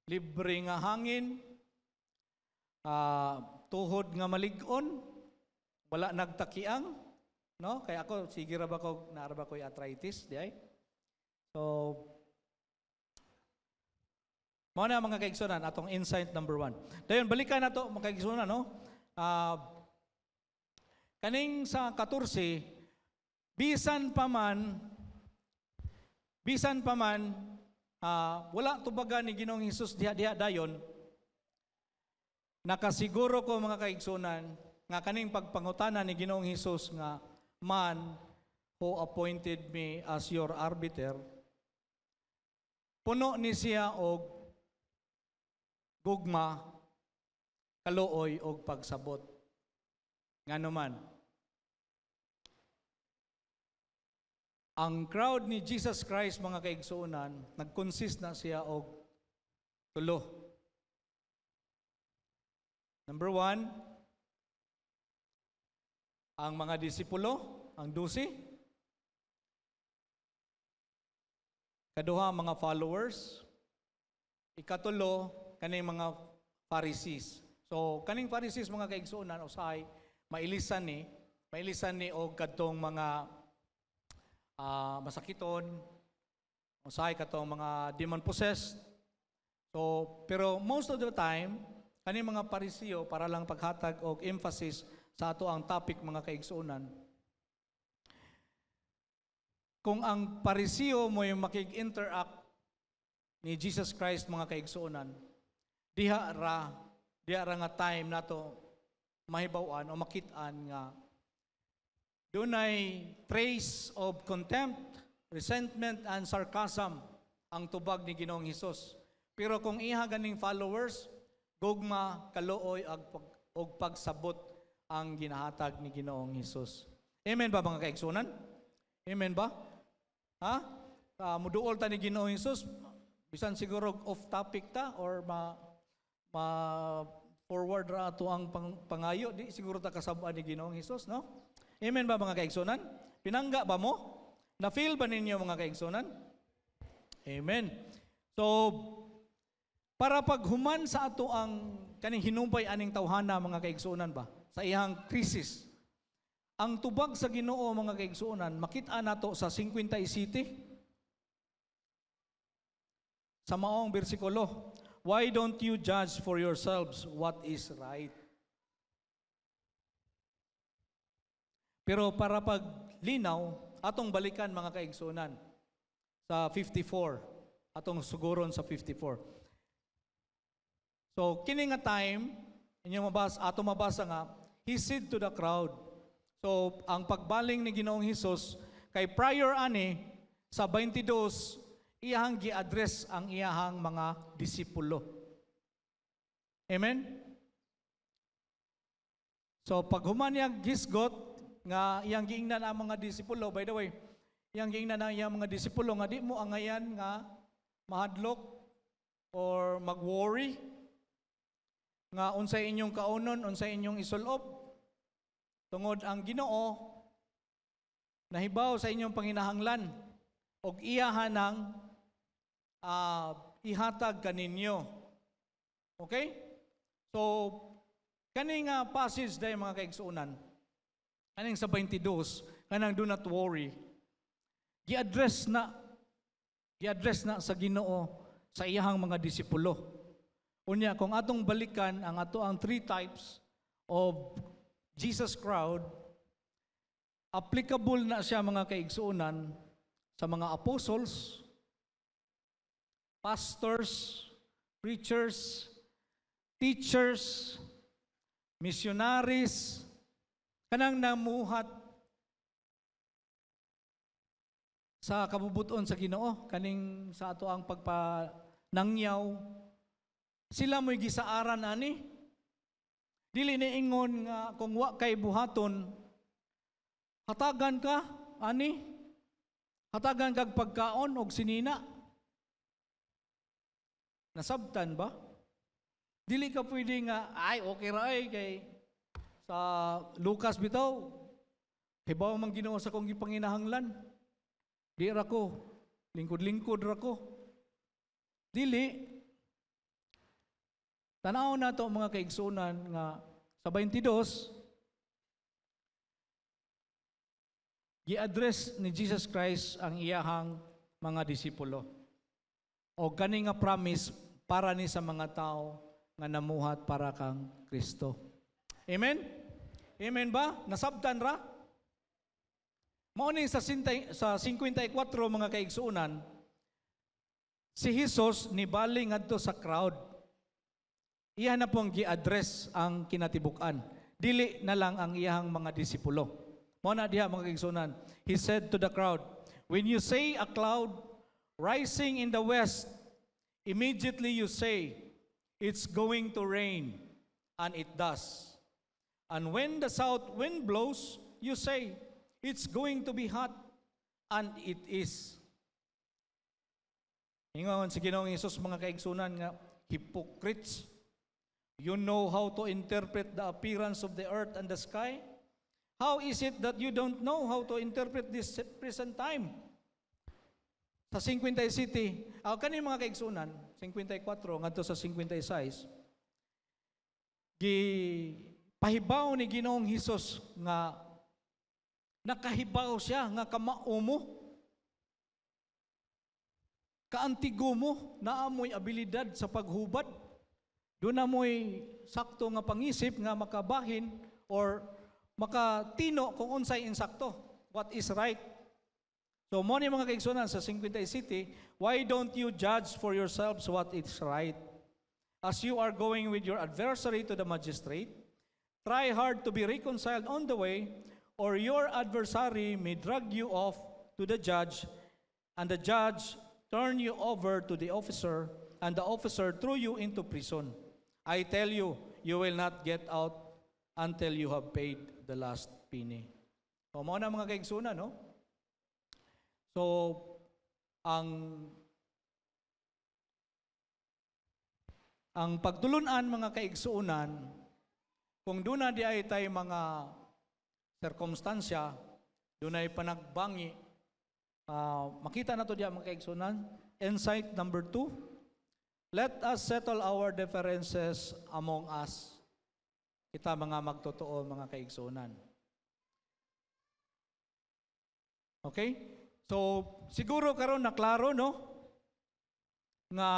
libre nga hangin, tuhod nga malig-on, wala nagtakiang, no? Kaya ako, sige ra ba ko, naara ba ko'y arthritis, di ay? So, mao na mga kaigsuonan, atong insight number 1. Dayon, balikan na to, mga kaigsuonan, no? Kaning sa 14, bisan pa man, wala tubaga ni Ginoong Hesus diha dayon, nakasiguro ko mga kaigsuonan nga kaning pagpangutana ni Ginoong Hesus nga man who appointed me as your arbiter, puno ni siya og gugma, kaluoy og pagsabot. Ngano man, ang crowd ni Jesus Christ mga kaigsuonan nag-consist na siya og tulo. Number 1, ang mga disipulo, ang 12. Kaduha, mga followers. Ikatulo, kaning mga Pharisees. So, kaning Pharisees mga kaigsuonan, usahay, mailisan ni og kadtong mga masakiton, usahay katong mga demon possessed. So, pero most of the time, kani mga Parisiyo para lang paghatag og emphasis sa ato ang topic mga kaigsuonan. Kung ang Parisiyo mo yung makig-interact ni Jesus Christ mga kaigsuonan, diha ra nga time nato mahibaw-an o makit-an nga dunay trace of contempt, resentment, and sarcasm ang tubag ni Ginoong Hesus. Pero kung iha ganing followers, gugma, kaluoy, og pagsabot ang ginahatag ni Ginoong Hesus. Amen ba mga kaigsunan? Amen ba? Ha? Muduol ta ni Ginoong Hesus, bisan siguro off topic ta or forward ra ato ang pangayo, di siguro ta kasabaan ni Ginoong Hesus, no? Amen ba mga kaigsunan? Pinangga ba mo? Na-feel ba ninyo mga kaigsunan? Amen. So, para paghuman sa ato ang kaning hinumbay aning tawhana mga kaigsuonan ba sa iyang krisis. Ang tubag sa Ginoo mga kaigsuonan makita nato sa 57 sa maong bersikulo. Why don't you judge for yourselves what is right? Pero para paglinaw atong balikan mga kaigsuonan sa 54, atong suguron sa 54. So, kini nga time, inyong mabasa nga, he said to the crowd. So, ang pagbaling ni Ginoong Hesus, kay prior ani, sa 22, iyahang gi-address ang iyahang mga disipulo. Amen? So, pag human niyang gisgot, nga iyang giingnan ang mga disipulo, by the way, iyang giingnan ang iyang mga disipulo, nga di mo angayan nga mahadlok or mag-worry, nga unsay inyong kaunon, unsay inyong isulob, tungod ang Ginoo nahibaw sa inyong panginahanglan og iyahan ng ihatag kaninyo. Okay? So, kaning passage day mga kaigsuonan, kaning sa 22, kanang do not worry, gi-address na sa Ginoo sa iyahang mga disipulo. Unya, kung atong balikan ang ato ang three types of Jesus crowd, applicable na siya mga kaigsuonan sa mga apostles, pastors, preachers, teachers, missionaries, kanang namuhat sa kabubuton sa Ginoo, kaning sa ato ang pagpanangyaw, sila mo'y gisaaran ani. Dili ni ingon nga kung wa kay buhaton, hatagan ka ani. Hatagan kag pagkaon og sinina. Nasabtan ba? Dili ka pwede nga ay okay ra ay kay sa Lucas bitaw. Hibaw man Ginoo sa kong gipanginahanglan. Di ra ko lingkod-lingkod ra ko. Dili. Tanaw na to mga kaigsunan nga sa 22, gi-address ni Jesus Christ ang iyahang mga disipulo. O kani nga promise para ni sa mga tao nga namuhat para kang Kristo. Amen? Amen ba? Nasabtan ra? Mao ni sa 54 mga kaigsunan, si Jesus nibaling adto sa crowd. Iyan na pong gi-address ang kinatibukan. Dili na lang ang iyahang mga disipulo. Mao na diha mga kaigsunan. He said to the crowd, when you say a cloud rising in the west, immediately you say, it's going to rain, and it does. And when the south wind blows, you say, it's going to be hot, and it is. Ingon si Ginoong Hesus mga kaigsunan nga, hypocrites, you know how to interpret the appearance of the earth and the sky? How is it that you don't know how to interpret this present time? Sa 57, kani mga kaigsunan, 54 ngadto sa 56, pahibaw ni Ginoong Hesus nga nakahibaw siya nga kamaumo. kaantigo mo, naamoy abilidad sa paghubad, doon na mo'y sakto nga pangisip nga makabahin or makatino kung unsay insakto, what is right. So mo ni mga kaigsunan sa 50 City, why don't you judge for yourselves what is right? As you are going with your adversary to the magistrate, try hard to be reconciled on the way, or your adversary may drag you off to the judge, and the judge turn you over to the officer, and the officer throw you into prison. I tell you, you will not get out until you have paid the last penny. O mo na mga kaigsunan, no? So, ang pagtulunan mga kaigsuunan, kung doon na di ay tayo mga sirkumstansya, doon ay panagbangi, makita na to diya mga kaigsuunan. Insight number 2, let us settle our differences among us. Kita mga magtotoo mga kaigsuunan. Okay? So, siguro karon na klaro, no? Nga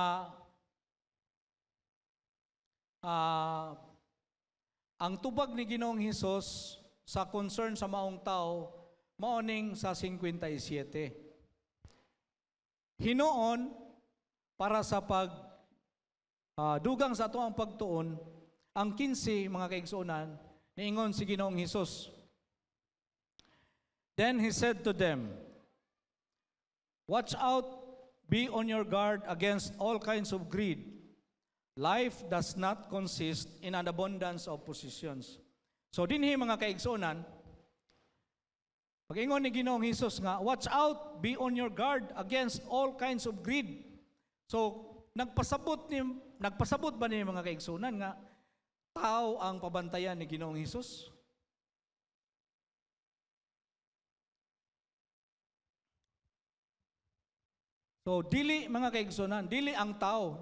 ang tubag ni Ginoong Hesus sa concern sa maong tao, maoning sa 57. Hinoon, para sa dugang sa ato ang pagtuon, ang 15, mga kaigsuunan, niingon si Ginoong Hesus. Then He said to them, watch out, be on your guard against all kinds of greed. Life does not consist in an abundance of possessions. So dinhi mga kaigsuonan, pag-ingon ni Ginoong Hesus nga, watch out, be on your guard against all kinds of greed. So nagpasabot ba ni mga kaigsuonan nga tao ang pabantayan ni Ginoong Hesus? So dili mga kaigsuonan, dili ang tao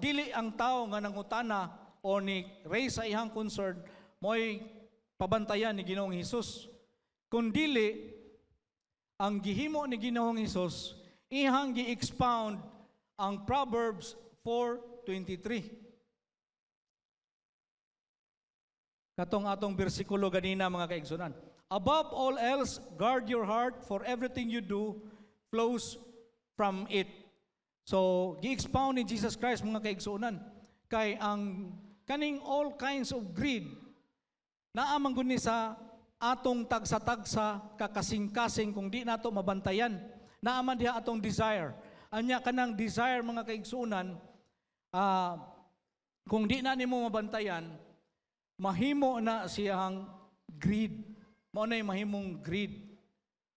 nga nangutana o ni raise sa ihang concern mo'y pabantayan ni Ginoong Hesus. Kundili ang gihimo ni Ginoong Hesus, ihang gi-expound ang Proverbs 4:23. Katong atong bersikulo ganina mga kaigsuonan. Above all else, guard your heart, for everything you do flows from it. So, gi-expound ni Jesus Christ mga kaigsuonan kay ang kaning all kinds of greed naamang guni sa atong tagsa-tagsa kakasing-kasing kung di nato mabantayan. Naaman diha atong desire. Anya kanang desire mga kaigsuonan, kung di na nimo mabantayan, mahimo na siyang greed. Mao nay mahimong greed.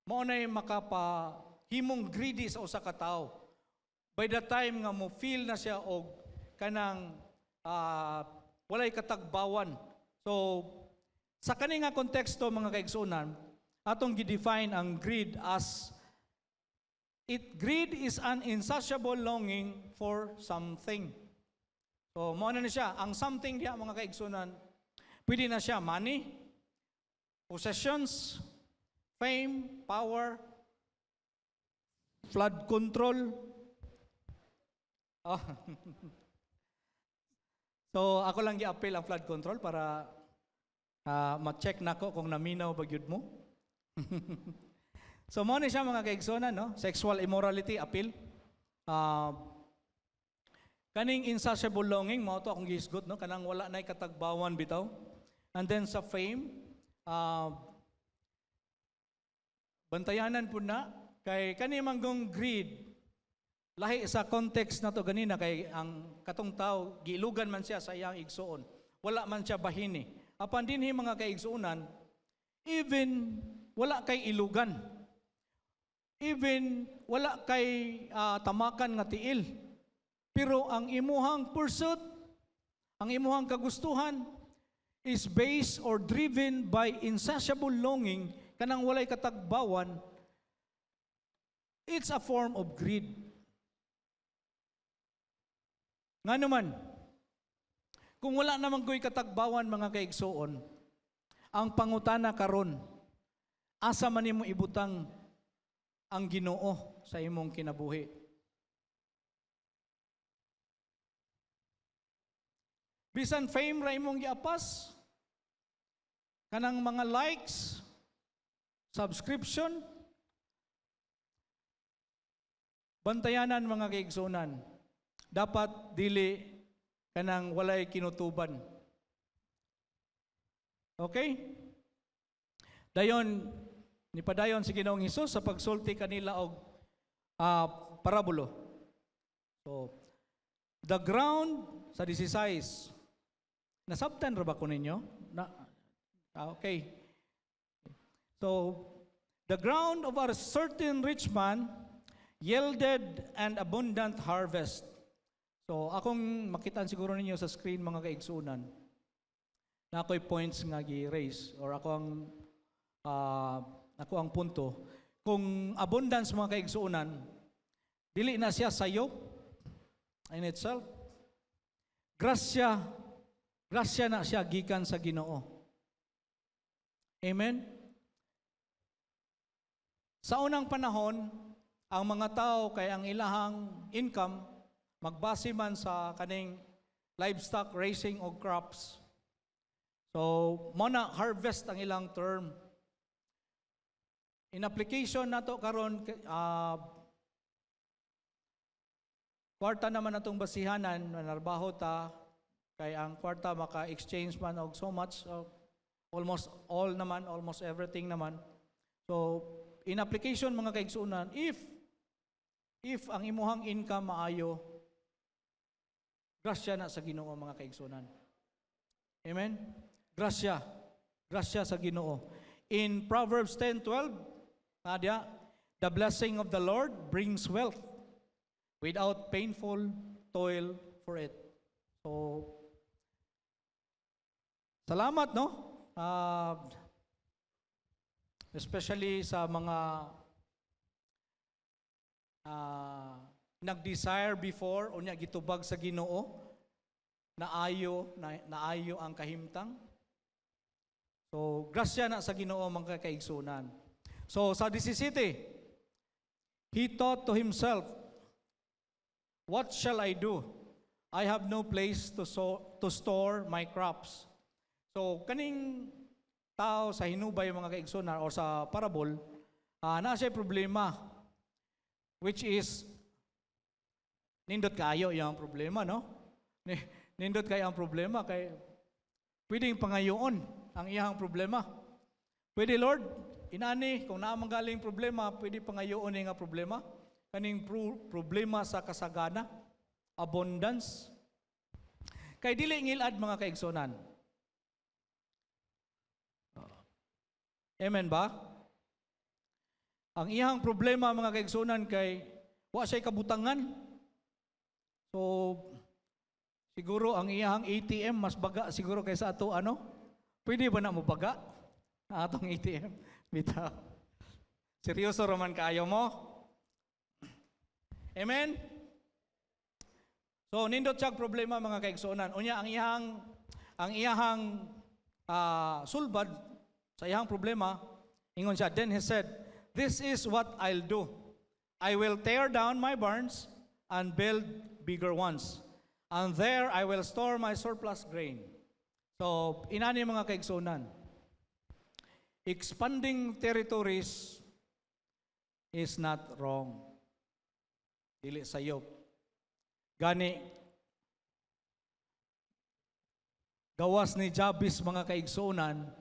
Mao nay makapahimong greedy sa usa ka tawo. By the time nga mo feel na siya og kanang walay katagbawan. So sa kani nga konteksto mga kaigsuonan, atong gi-define ang greed as greed is an insatiable longing for something. So mo na siya, ang something diha mga kaigsuonan, pwede na siya money, possessions, fame, power, flood control. Oh. So ako lang gi-appeal ang flood control para ma-check nako kung naminaw ba gyud mo. So mo ni siya mga kaigsuonan, no? Sexual immorality appeal. Kaning insatiable longing mao to akong gisgot, no? Kanang wala nay katagbawan bitaw. And then sa fame, bantayanan po na kay kani manggong greed. Lahi sa context na to ganina kay ang katong tao giilugan man siya sa iyang igsuon. Wala man siya bahini. Apan dinhi mga kaigsuonan, even wala kay ilugan. Even wala kay tamakan nga tiil. Pero ang imuhang pursuit, ang imuhang kagustuhan is based or driven by insatiable longing kanang walay katagbawan. It's a form of greed. Nga naman, kung wala naman ko'y katagbawan mga kaigsuon, ang pangutana karon, asa man nimo ibutang ang Ginoo sa imong kinabuhi? Bisan fame ra imong giapas, kanang mga likes, subscription, bantayanan mga kaigsunan. Dapat dili kanang walay kinutuban. Okay? Dayon, nipadayon si Ginoong Hesus sa pagsulti kanila og parabulo. So, the ground sa 16. Nasabtan ra ba ko ninyo? Okay. So, the ground of a certain rich man yielded an abundant harvest. So, akong makitaan siguro ninyo sa screen mga kaigsunan. Na ako'y points nga gi-raise or ako ang punto. Kung abundance mga kaigsuunan, dili na siya sayo in itself. Grasya na siya gikan sa Ginoo. Amen? Sa unang panahon, ang mga tao kay ang ilahang income, magbase man sa kaning livestock raising o crops. So, muna harvest ang ilang term. In application nato karon kwarta naman natong basihanan, nanarbaho ta, kay ang kwarta maka-exchange man og so much, almost all naman, almost everything naman. So, in application mga kaigsunan, if ang imuhang income maayo, grasya na sa Ginoo mga kaigsunan. Amen? Grasya sa Ginoo. In Proverbs 10:12, Nadia, the blessing of the Lord brings wealth without painful toil for it. So, salamat, no? Especially sa mga nag-desire before o niya gitubag sa Ginoo, naayo ang kahimtang. So, grasya na sa Ginoo mga kaigsunan. So, sa 17, he thought to himself, what shall I do? I have no place to store my crops. So, kaning tao sa hinubay mga kaigsunan o sa parable, na siya problema, which is, nindot kayo yung problema, no? Nindot kayo ang problema, kay pwedeng pangayoon ang iyang problema. Pwede, Lord, inani, kung naamang galing problema, pwede pangayoon nga problema. Kaning problema sa kasagana, abundance. Kay dili ngilad mga kaigsunan. Amen ba? Ang iyang problema mga kaigsunan kay wa siya kabutangan. So siguro ang iyang ATM mas baga siguro kaysa ato Pwede ba na mo baga? Atong ATM. Bitaw. Seryoso raman kaayo mo? Amen? So nindot siyang problema mga kaigsunan. Unya ang iyang sulbad sa iyang problema, ingon siya, then he said, this is what I'll do. I will tear down my barns and build bigger ones. And there I will store my surplus grain. So, inani mga kaigsunan. Expanding territories is not wrong. Dili sayop. Gani, gawas ni Jabez mga kaigsunan,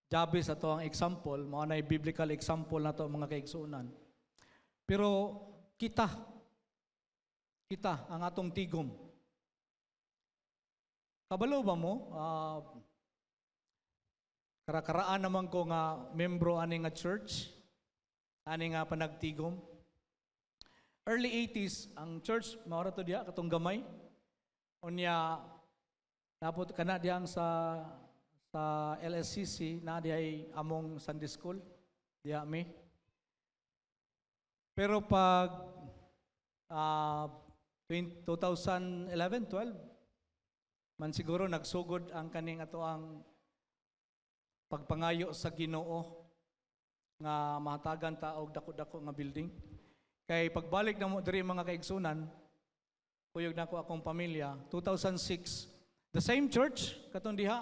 Jabez ato ang example, mga na biblical example na to mga kaigsunan. Pero kita ang atong tigom. Kabalo ba mo? Karakaraan naman ko nga membro ani nga church, ani nga panagtigom. Early 80s, ang church, maura to diya, katong gamay. Unya, napot ka na diyang sa LSCC, na diya among Sunday School, diya mi. Pero pag 2011, 12, man siguro nagsugod ang kaning ato ang pagpangayo sa Ginoo nga mahatagan ta og dako-dako nga building. Kay pagbalik na mo diri mga kaigsunan, kuyog nako akong pamilya, 2006 The same church, katong diha,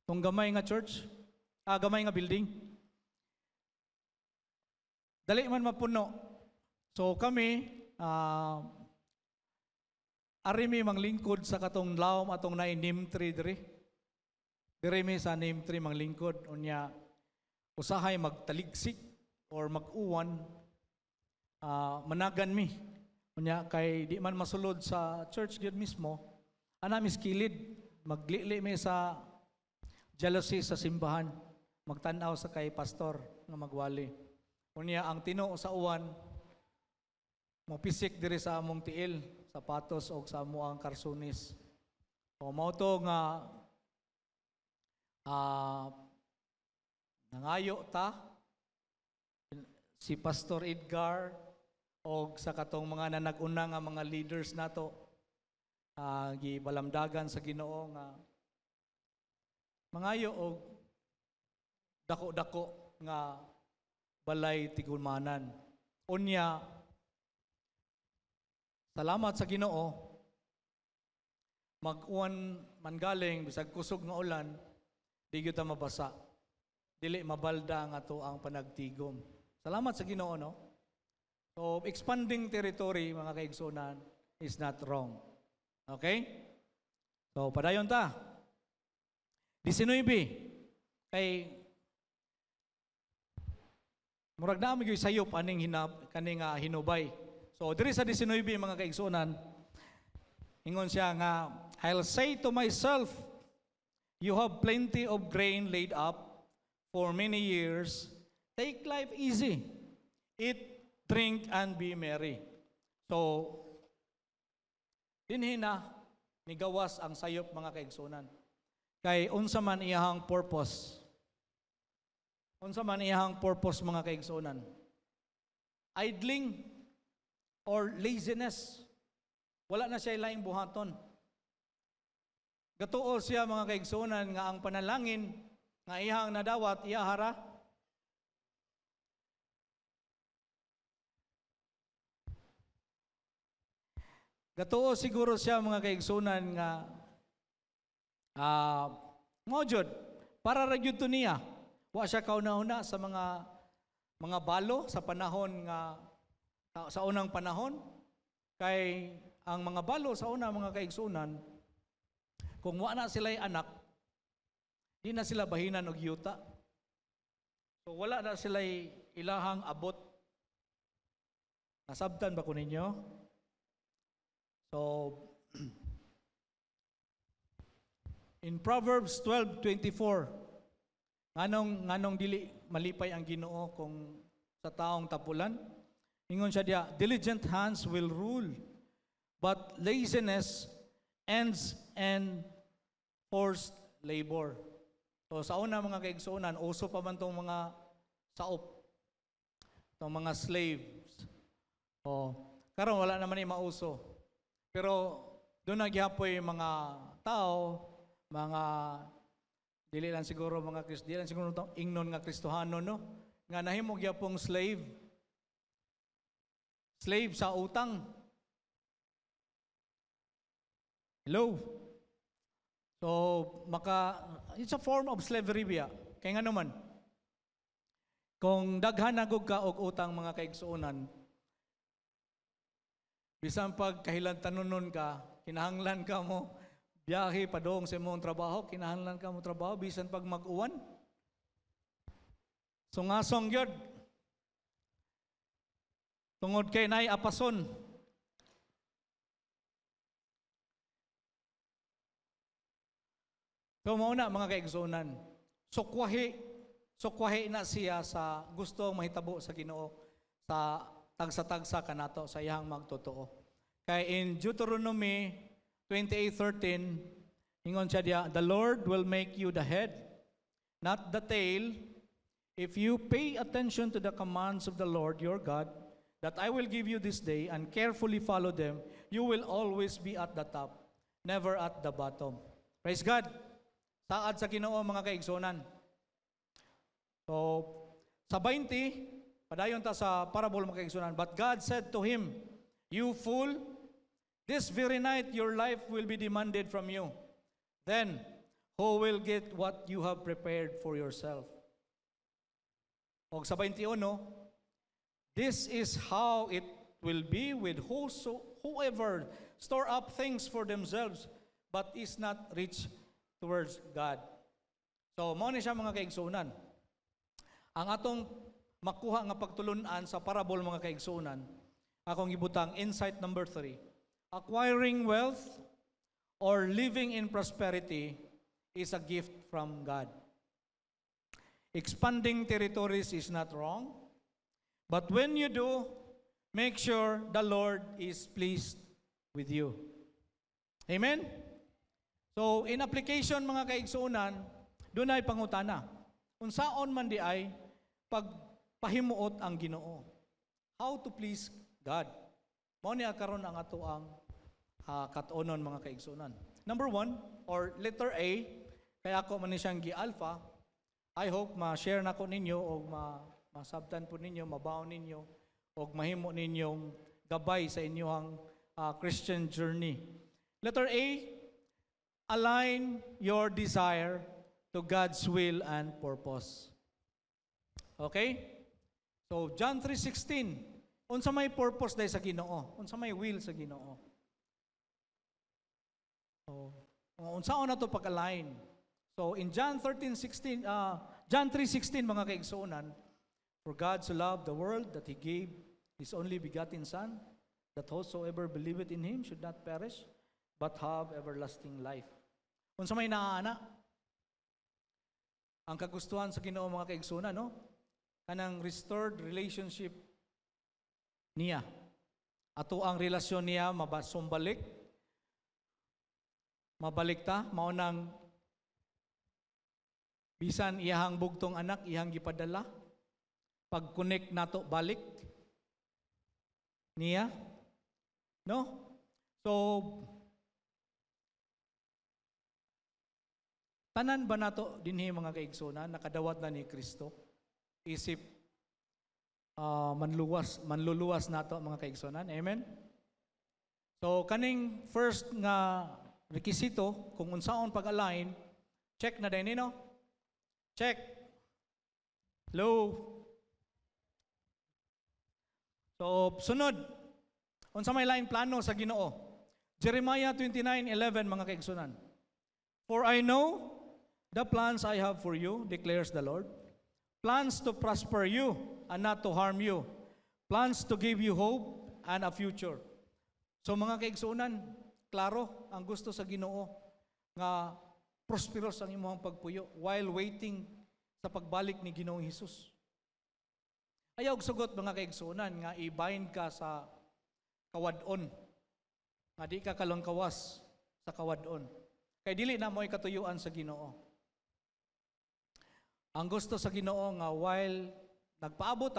tong gamay nga church, gamay nga building. Dali man mapuno. So kami, arimi manglingkod sa katong lawom atong na name tree diri. Diri mi sa name tree manglingkod unya usahay magtaligsik or mag-uwan, managan mi. Unya kay di man masulod sa church gyud mismo, ana miskilid maglili mi sa jealousy sa simbahan, magtan-aw sa kay pastor nga magwali. Unya ang tinuo sa uwan mopisik diri sa among tiil, sapatos o sa amuang karsunis. O mao to nga nangayo ta si Pastor Edgar o sa katong mga nanag-una nga mga leaders nato, gibalamdagan sa Ginoo nga mangayo og dako-dako nga balay tigulmanan. Unya, salamat sa Ginoo, mag-uwan man galing bisag kusog nga ulan, di gyud ta mabasa. Dili mabalda nga to ang panagtigom. Salamat sa Ginoo, no? So, expanding territory, mga kaigsunan, is not wrong. Okay? So, padayon ta. 19. Kay murag na gyud sayop aning kaning hinubay. So, diri sa 19 mga kaigsunan, ingon siya nga, I'll say to myself, you have plenty of grain laid up for many years. Take life easy. Eat, drink, and be merry. So, dinhi na nigawas ang sayop mga kaigsunan. Kay unsa man iyahang purpose? Unsa man iyahang purpose mga kaigsunan? Idling or laziness. Wala na siya laing buhaton. Gatuo siya mga kaigsunan nga ang panalangin nga iyahang nadawat iyahara. Gatuo siguro siya mga kaigsunan nga mojud para ra gyud to niya. Wa siya kauna-una sa mga balo sa panahon nga sa unang panahon, kay ang mga balo sa una mga kaigsunan, kung wa na sila'y anak, di na sila bahinan og yuta. So wala na sila'y ilahang abot. Nasabtan ba ko ninyo? So, in Proverbs 12:24, nganong dili malipay ang Ginoo kung sa taong tapulan? Ingon siya diya, diligent hands will rule, but laziness ends in forced labor. So sa una mga kaigsunan, uso pa man tong mga saop, tong mga slaves. O, karon wala naman yung mauso. Pero doon nagyapoy mga tao, mga dili lang siguro tong ingnon nga Kristohano, no? Nga nahimog yapong slave sa utang. Hello? So, it's a form of slavery biya. Kaya nga naman, kung daghan nagog ka og utang mga kaigsuonan, bisan pag kahilan tanunon ka, kinahanglan ka mo, biyahe padong sa imong trabaho, kinahanglan ka mo trabaho, bisan pag mag-uwan. Sungasong yun. Tungod kay nay apason. So mauna mga kaigsunan, sukwahi na siya sa gustong mahitabo sa Ginoo sa tagsa-tagsa kanato sa iyang magtotoo. Kay in Deuteronomy 28:13, ingon siya diya, the Lord will make you the head, not the tail, if you pay attention to the commands of the Lord your God, that I will give you this day, and carefully follow them, you will always be at the top, never at the bottom. Praise God. Saad sa Ginoo mga kaigsunan. So, sa 20, padayon ta sa parable mga kaigsunan. But God said to him, you fool, this very night your life will be demanded from you. then who will get what you have prepared for yourself? O sa 21, this is how it will be with whoever store up things for themselves, but is not rich towards God. So, mao ni siya mga kaigsunan. Ang atong makuha nga pagtulunan sa parable mga kaigsunan, akong ibutang insight number 3. Acquiring wealth or living in prosperity is a gift from God. Expanding territories is not wrong, but when you do, make sure the Lord is pleased with you. Amen? So, in application mga kaigsunan, doon ay pangutana. Unsaon man di ay pagpahimuot ang Ginoo. How to please God. Mao niya karon ang ato ang katuonon mga kaigsunan. Number 1, or letter A, kaya ako man ni siyang gi-alpha, I hope ma-share na ko ninyo o masabtan po ninyo, mabaw ninyo, o mahimo ninyong gabay sa inyong Christian journey. Letter A, align your desire to God's will and purpose. Okay? So, John 3:16, unsa may purpose dahil sa Ginoo? Unsa may will sa Ginoo? So, unsaon na to pag-align? So, in John 3:16 mga kaigsuonan, for God so loved the world that He gave His only begotten Son, that whosoever believeth in Him should not perish, but have everlasting life. Unsa may naana? Ang kagustuhan sa Ginoo mga kaigsunan, kanang restored relationship niya. Ato ang relasyon niya mabalik ta, maunang bisan iyahang bugtong anak, iyahang gipadala, pag-connect nato balik niya. No? So, tanan ba nato dinhi mga kaigsunan, nakadawat na ni Kristo? Isip manluluwas nato mga kaigsunan. Amen? So, kaning first nga rekisito, kung unsaon pag-align, check na din nino? Check. Hello? So, sunod. Unsa may lain plano sa Ginoo? Jeremiah 29:11 mga kaigsunan. For I know the plans I have for you, declares the Lord. Plans to prosper you and not to harm you. Plans to give you hope and a future. So mga kaigsunan, klaro ang gusto sa Ginoo nga prosperous ang imong pagpuyo while waiting sa pagbalik ni Ginoong Hesus. Ayaw sugot mga kaigsunan nga i-bind ka sa kawadon. Nga di ka kalangkawas sa kawadon. Kay dili na mo'y katuyuan sa Ginoo. Ang gusto sa Ginoo nga while nagpaabot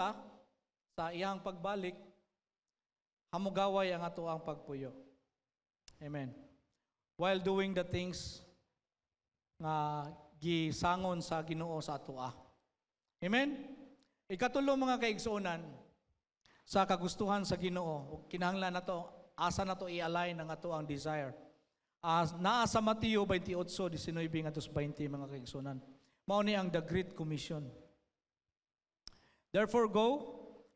sa iyang pagbalik, hamugaway ang ato ang pagpuyo. Amen. While doing the things nga gisangon sa Ginoo sa ato. Amen. Ikatulo mga kaigsuonan sa kagustuhan sa Ginoo, kinahanglan nato asa nato i-align ang ato ang desire. Naa sa Mateo 28:19 ngadto 20 mga kaigsuonan. Mao ni ang the Great Commission. Therefore go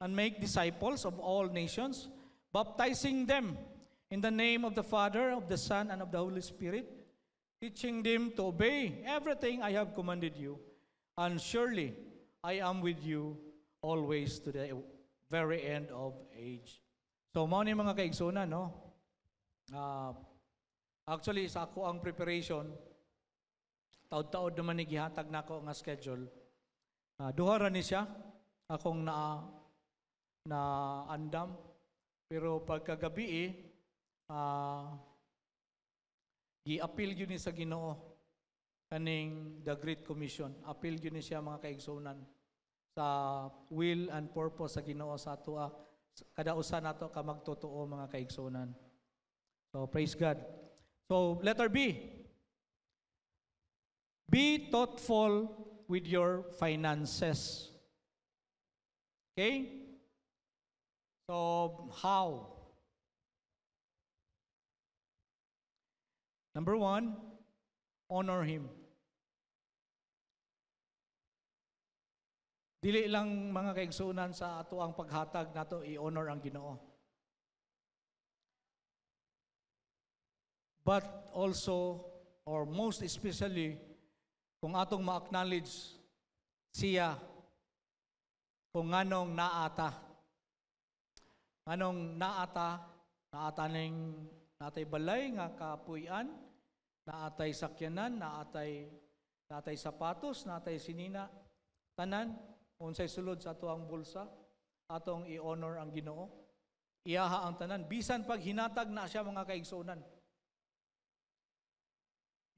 and make disciples of all nations, baptizing them in the name of the Father, of the Son, and of the Holy Spirit, teaching them to obey everything I have commanded you, and surely I am with you always to the very end of age. So, mao ni mga kaigsunan, no? Actually, sa ako ang preparation, taod-taod naman ni gihatag nako nga schedule. Duha ra ni siya akong na andam, pero pagkagabi gi-appeal yun ni sa Ginoo kaning the Great Commission. Appeal yun ni siya mga kaigsunan sa will and purpose sa Ginoo sa ato kada usa nato ka magtotoo mga kaigsunan. So praise God. So letter B. Be thoughtful with your finances. Okay? So how? Number 1, honor Him. Dili lang mga kaigsunan sa ato ang paghatag nato i-honor ang Ginoo. But also, or most especially, kung atong ma-acknowledge siya kung nganong naata. Nganong naata ning natay balay nga kapuy-an, naatay sakyanan, naatay sapatos, naatay sinina, tanan, unsay sulod sa ato ang bulsa, atong i-honor ang Ginoo. Iyaha ang tanan, bisan pag hinatag na siya mga kaigsunan.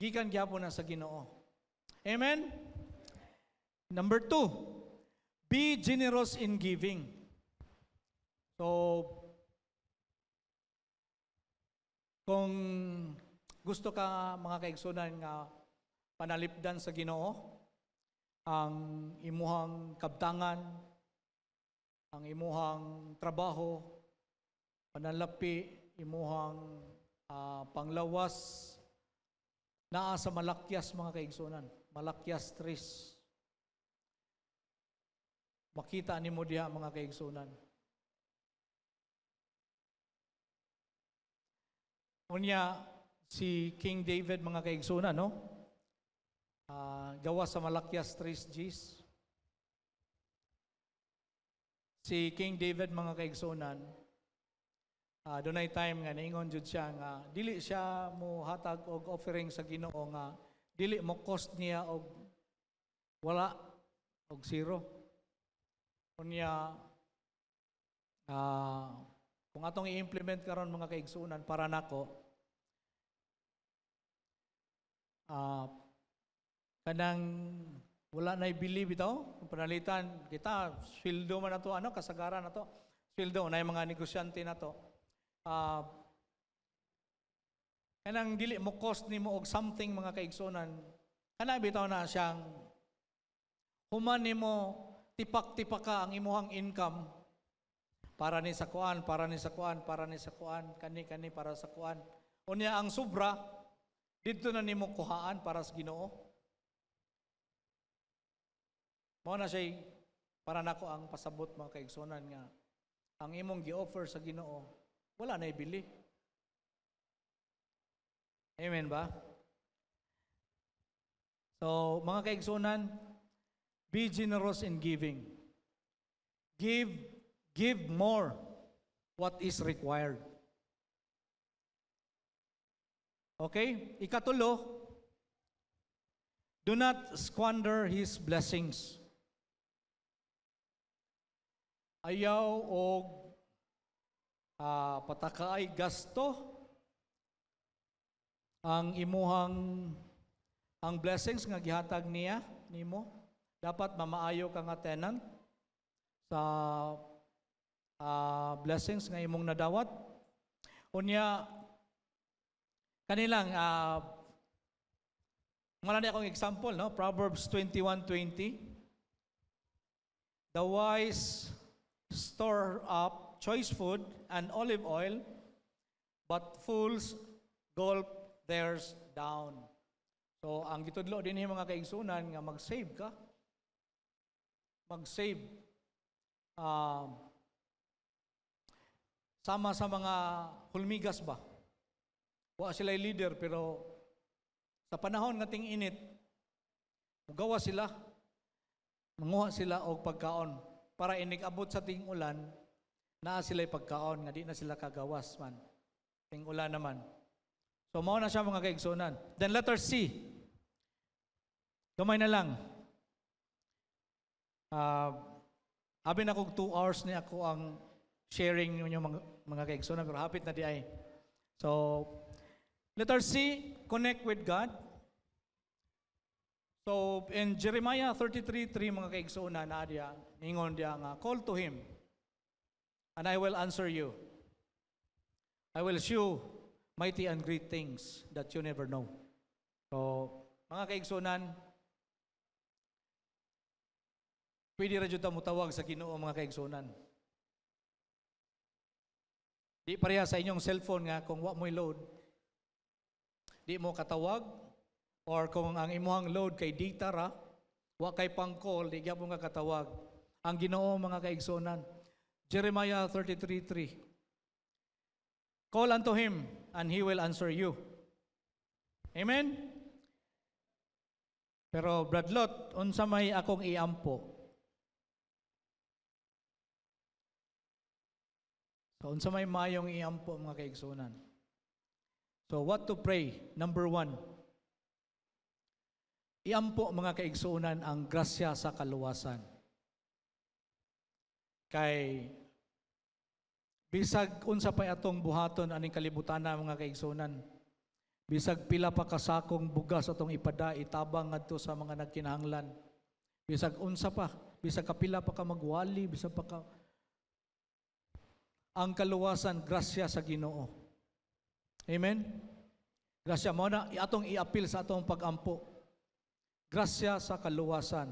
Gikan gyapon na sa Ginoo. Amen? Number 2, be generous in giving. So, kung gusto ka mga kaigsunan nga panalipdan sa Ginoo, ang imuhang kabtangan, ang imuhang trabaho, panalapi, imuhang panglawas, naa sa malakyas mga kaigsunan, malakyas 3. Makita nimo diha mga kaigsunan. Unya si King David mga kaigsunan, no? Gawa sa malakyas 3 Gs. Si King David mga kaigsunan, dunay time nga naingon jud siya nga dili siya mo hatag og offering sa Ginoo nga dili mo cost niya og wala og zero. Unya kung atong i-implement karon mga kaigsunan para nako, kanang wala na i-believe ito, kung panalitan kita, sweldo man na to, kasagaran na to, sweldo, na yung mga negosyante na to. Kanang dili mo cost ni mo og something mga kaigsunan, kana bitaw na siyang human ni mo tipak-tipak ka ang imuhang income para ni sa kuan, para ni sa kuan, para ni sa kuan, kani-kani para sa kuan. Unya ang sobra, dito na nimo kuhaan para sa Ginoo. Mao na siya para nako ang pasabot mga kaigsunan nga ang imong gi-offer sa Ginoo wala na ibili. Amen ba? So mga kaigsunan, be generous in giving. Give more what is required. Okay? Ikatulo, do not squander His blessings. Ayaw og patakaay gasto ang blessings nga gihatag niya nimo. Dapat mamaayo ka nga tenant sa blessings nga imong nadawat. Unya kanilang wala na akong example, no? Proverbs 21:20. The wise store up choice food and olive oil, but fools gulp theirs down. So, ang gitudlo din yung mga kaigsunan nga mag-save ka. Mag-save. Sama sa mga hulmigas ba? Wa sila leader, pero sa panahon nga ting-init, mugawa sila, manguha sila og pagkaon para inig-abot sa ting-ulan, naa sila'y pagkaon, nga di na sila kagawas man. Ting-ulan naman. So, mao na siya mga kaigsunan. Then letter C. Gamay na lang. Abi na kong 2 hours ni ako ang sharing ninyo mga kaigsunan, pero hapit na di ay. So, letter C, connect with God. So, in Jeremiah 33:3 mga kaigsunan na diya, ningon diya nga, call to Him, and I will answer you. I will show mighty and great things that you never know. So, mga kaigsunan, pwede ra jud ta mutawag sa Ginoo mga kaigsunan. Di pareha sa inyong cellphone nga kung wa mo'y load, di mo katawag, Or kung ang imuhang load kay data ra, wa kay pang-call, di gyapon ka katawag. Ang Ginoo mga kaigsunan. Jeremiah 33:3. Call unto him and he will answer you. Amen? Pero Bradlot, unsa may akong iampo? So, unsa may mayong iampo mga kaigsunan? So, what to pray? Number 1. Iampo mga kaigsunan ang grasya sa kaluwasan. Kay bisag unsa pa atong buhaton aning kalibutan na mga kaigsunan. Bisag pila pa kasakong bugas atong ipada itabang ngadto sa mga nagkinahanglan. Bisag unsa pa, bisag kapila pa ka magwali, bisag pa ka ang kaluwasan grasya sa Ginoo. Amen. Grasya mo na atong iapil sa atong pagampo. Grasya sa kaluwasan.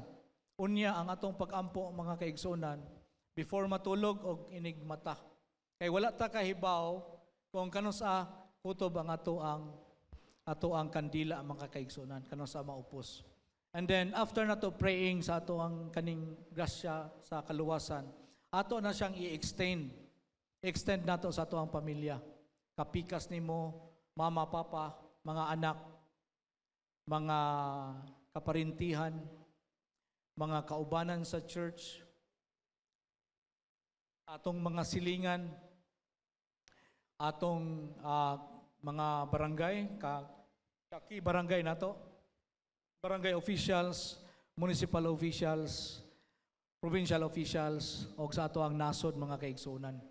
Unya ang atong pagampo mga kaigsunan before matulog og inigmata. Kay wala ta kahibaw kung kanus sa kutob ang ato ang kandila mga kaigsunan kanus sa maupos. And then after nato praying sa ato ang kaning grasya sa kaluwasan, ato na siyang i-extend nato sa ato ang pamilya. Kapikas nimo, mama, papa, mga anak, mga kaparintihan, mga kaubanan sa church, atong mga silingan, atong mga barangay, kaki barangay nato, barangay officials, municipal officials, provincial officials, o sa ato ang nasod mga kaigsunan.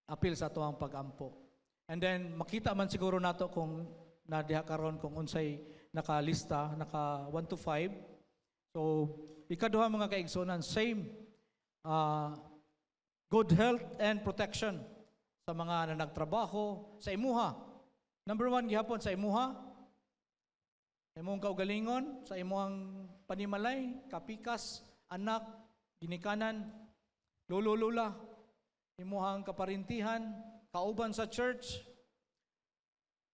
Apil sa ato ang pagampo. And then makita man siguro nato kung nadiha karon kung unsay nakalista, naka 1 to 5. So ikaduha mga kaigsunan, same good health and protection sa mga na nagtrabaho sa imuha. Number 1 gihapon sa imuha. Imong kaugalingon sa imuhang panimalay, kapikas, anak, ginikanan, lolo-lola, imuhang kaparintihan, kauban sa church,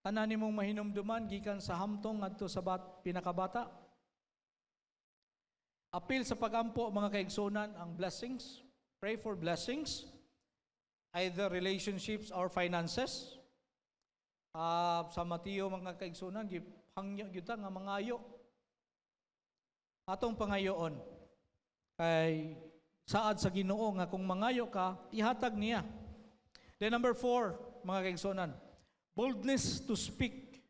tanan nimong mahinumduman gikan sa hamtong ngadto sa pinakabata. Apil sa pagampo mga kaigsunan ang blessings. Pray for blessings, either relationships or finances. Sa Mateo mga kaigsunan, hangyo kita nga mangayo. Atong pangayoon kay saad sa Ginoo nga kung mangayo ka, ihatag niya. Then number 4, mga kaigsunan, boldness to speak.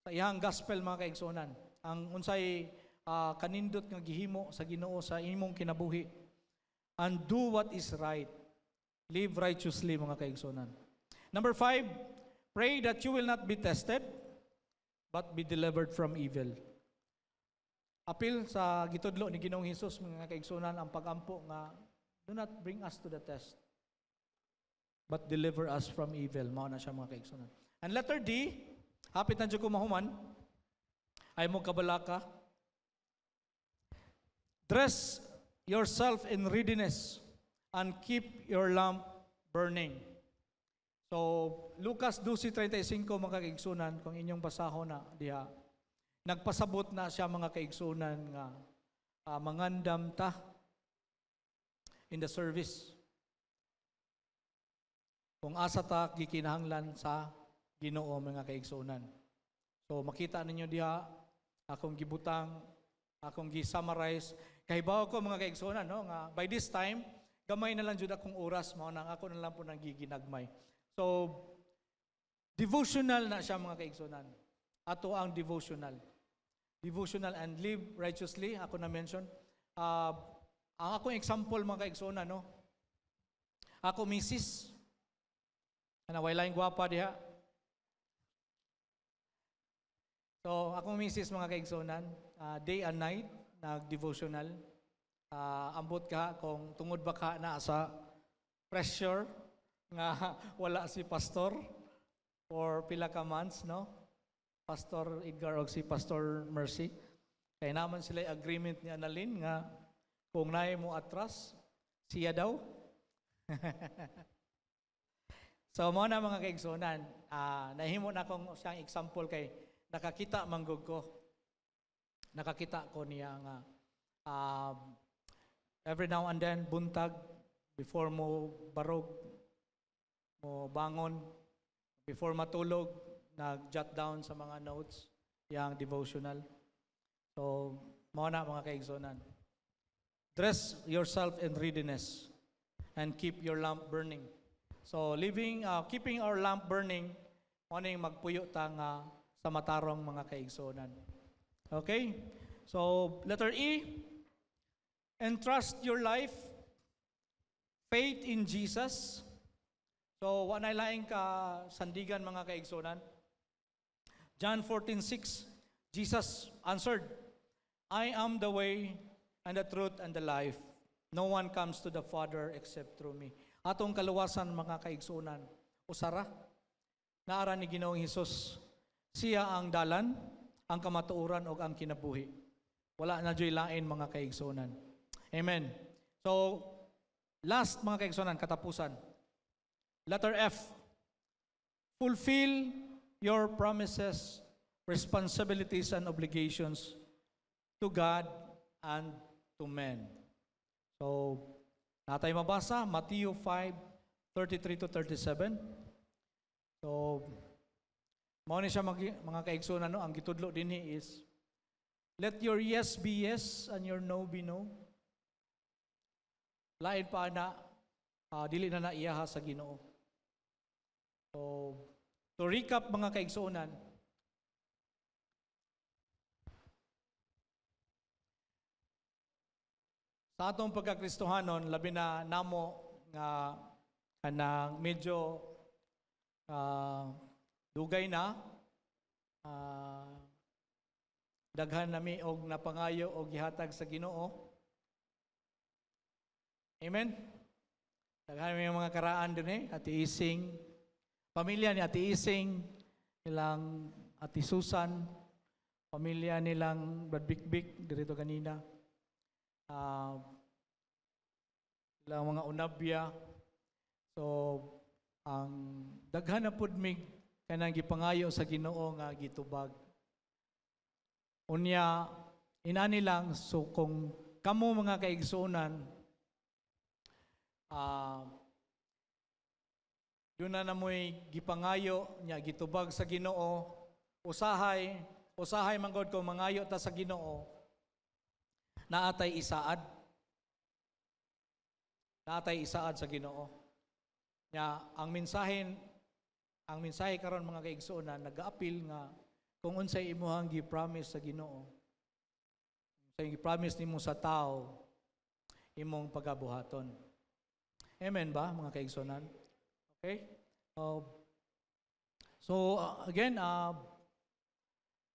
Sa iyang gospel mga kaigsunan, ang unsay kanindot nga gihimo sa Ginoo sa imong kinabuhi. And do what is right. Live righteously mga kaigsunan. Number 5, pray that you will not be tested, but be delivered from evil. Apil sa gitudlo ni Ginoong Hesus mga kaigsunan ang pagampo nga do not bring us to the test, but deliver us from evil. Mao na siya mga kaigsunan. And letter D, hapit na dyan ko mahuman, ay mo kabalaka. Dress yourself in readiness and keep your lamp burning. So, Lucas 12:35 mga kaigsunan, kung inyong basahon na diha, nagpasabot na siya mga kaigsunan nga mangandam ta in the service. Kung asa ta gikinahanglan sa Ginoo mga kaigsunan. So makita ninyo diha akong gibutang, akong gi-summarize. Kahibaw ko mga kaigsunan no nga by this time gamay na lang jud akong oras mao nang ako na lang po nang giginagmay. So devotional na siya mga kaigsunan. Ato ang devotional. Devotional and live righteously, ako na mention. Ang akong example mga kaigsunan no. Ako misis. Ana way laing gwapa diha. So, akong misis mga kaigsunan, day and night, nag-devotional. Ambot ka kung tungod ba ka na sa pressure nga wala si pastor or pila ka months, no? Pastor Edgar o si Pastor Mercy. Kaya naman sila agreement ni Annalyn nga kung naay mo atras, siya daw. So, mo na mga kaigsunan, nahimo na akong siyang example kay nakakita manggod ko. Nakakita ko niya nga every now and then buntag before mo barog mo bangon, before matulog, nag-jot down sa mga notes yang devotional. So mao na mga kaigsonan. Dress yourself in readiness and keep your lamp burning. So keeping our lamp burning, mao ning magpuyo ta nga sa matarong mga kaigsonan. Okay? So letter E, entrust your life, faith in Jesus. So wa na laing ka sandigan mga kaigsonan. John 14:6, Jesus answered, I am the way and the truth and the life. No one comes to the Father except through me. Atong kaluwasan mga kaigsunan, usara, naara ni Ginoong Hesus, siya ang dalan, ang kamatuoran o ang kinabuhi. Wala na dyo'y lain mga kaigsunan. Amen. So, last mga kaigsunan, katapusan. Letter F, fulfill your promises, responsibilities, and obligations to God and to men. So, natay mabasa, Matthew 5:33 to 37. So, mao ni siya mga kaigsunan, no? Ang gitudlo dinhi is, let your yes be yes and your no be no. Lain pa na, dili na naiyaha sa Ginoo. So, to recap mga kaigsunan, sa atong pagkakristohanon, labi na namo nga kanang medyo dugay na, daghan nami og napangayo og gihatag sa Ginoo. Amen. Daghan nami mga karaan dinhi, Ati Ising, pamilya ni Ati Ising, ilang Ati Susan, pamilya nilang Brad Bikbik dirito kanina. Ilang mga unabya. So, ang daghan na pud mig kanang gipangayo sa Ginoo nga gitubag. Unya, inani lang, so kung kamo mga kaigsunan, yun na namoy gipangayo nya gitubag sa Ginoo, usahay manggod ko mangayo ta sa Ginoo, naatay isaad sa Ginoo. Nya ang mensahe karon mga kaigsunan nag-aapil nga kung unsay imong gi-promise sa Ginoo, unsay gi-promise nimo sa tao, imong pagabuhaton. Amen ba mga kaigsunan? Okay? So again,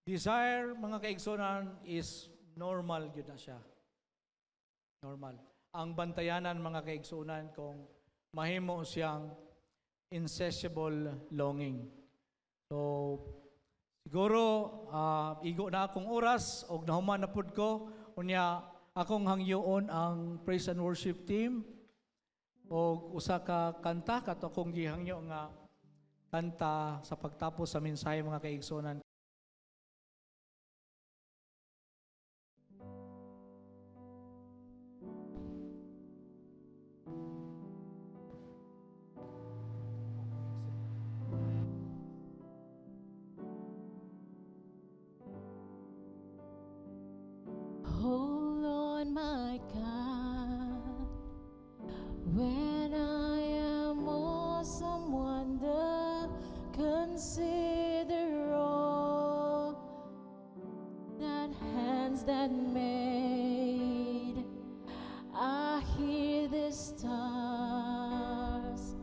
desire mga kaigsunan is normal yun na siya. Normal. Ang bantayanan mga kaigsunan kung mahimo siyang insatiable longing. So, siguro, igo na akong oras o nahuman na pud ko, unya akong hangyoon ang praise and worship team o usa ka kanta kato akong gihangyo nga kanta sa pagtapos sa mensahe mga kaigsunan. Oh Lord, my God, when I am awesome wonder, consider all that hands that made. I hear the stars,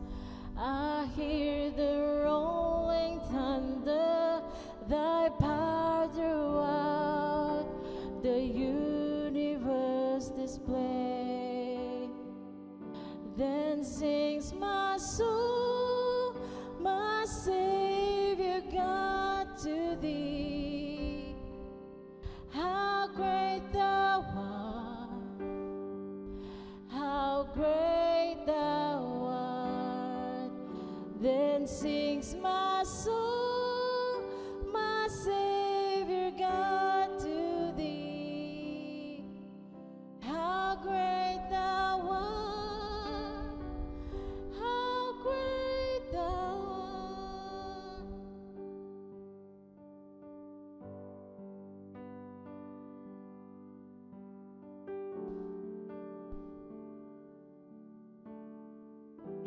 I hear the rolling thunder, thy power throughout the universe display. Then sings my soul, my Savior God, to thee. How great thou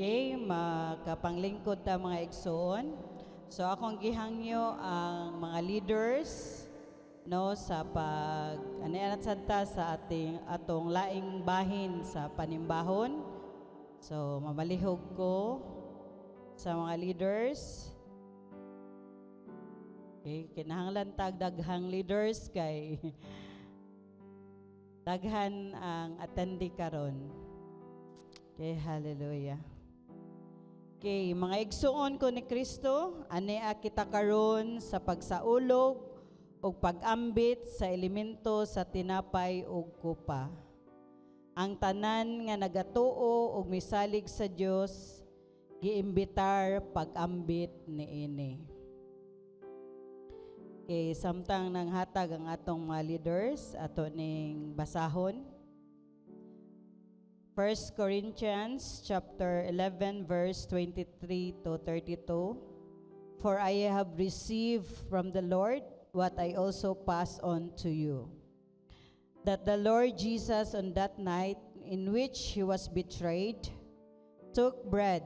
Okay, makapanglingkod ta mga igsoon. So akong gihangyo ang mga leaders no sa pag aniatsanta sa atong laing bahin sa panimbahon. So mamalihog ko sa mga leaders. Okay, kinahanglan tag daghang leaders kay daghan ang attendee karon. Okay, hallelujah. Okay, mga igsuon ko ni Kristo, ania kita karon sa pagsaulog o pag-ambit sa elemento sa tinapay ug kupa. Ang tanan nga nagatuo og misalig sa Dios giimbitar pag-ambit niini. Okay, samtang nang hatag ang atong mga leaders ato ning basahon. 1 Corinthians chapter 11 verse 23 to 32. For I have received from the Lord what I also pass on to you. That the Lord Jesus on that night in which he was betrayed took bread,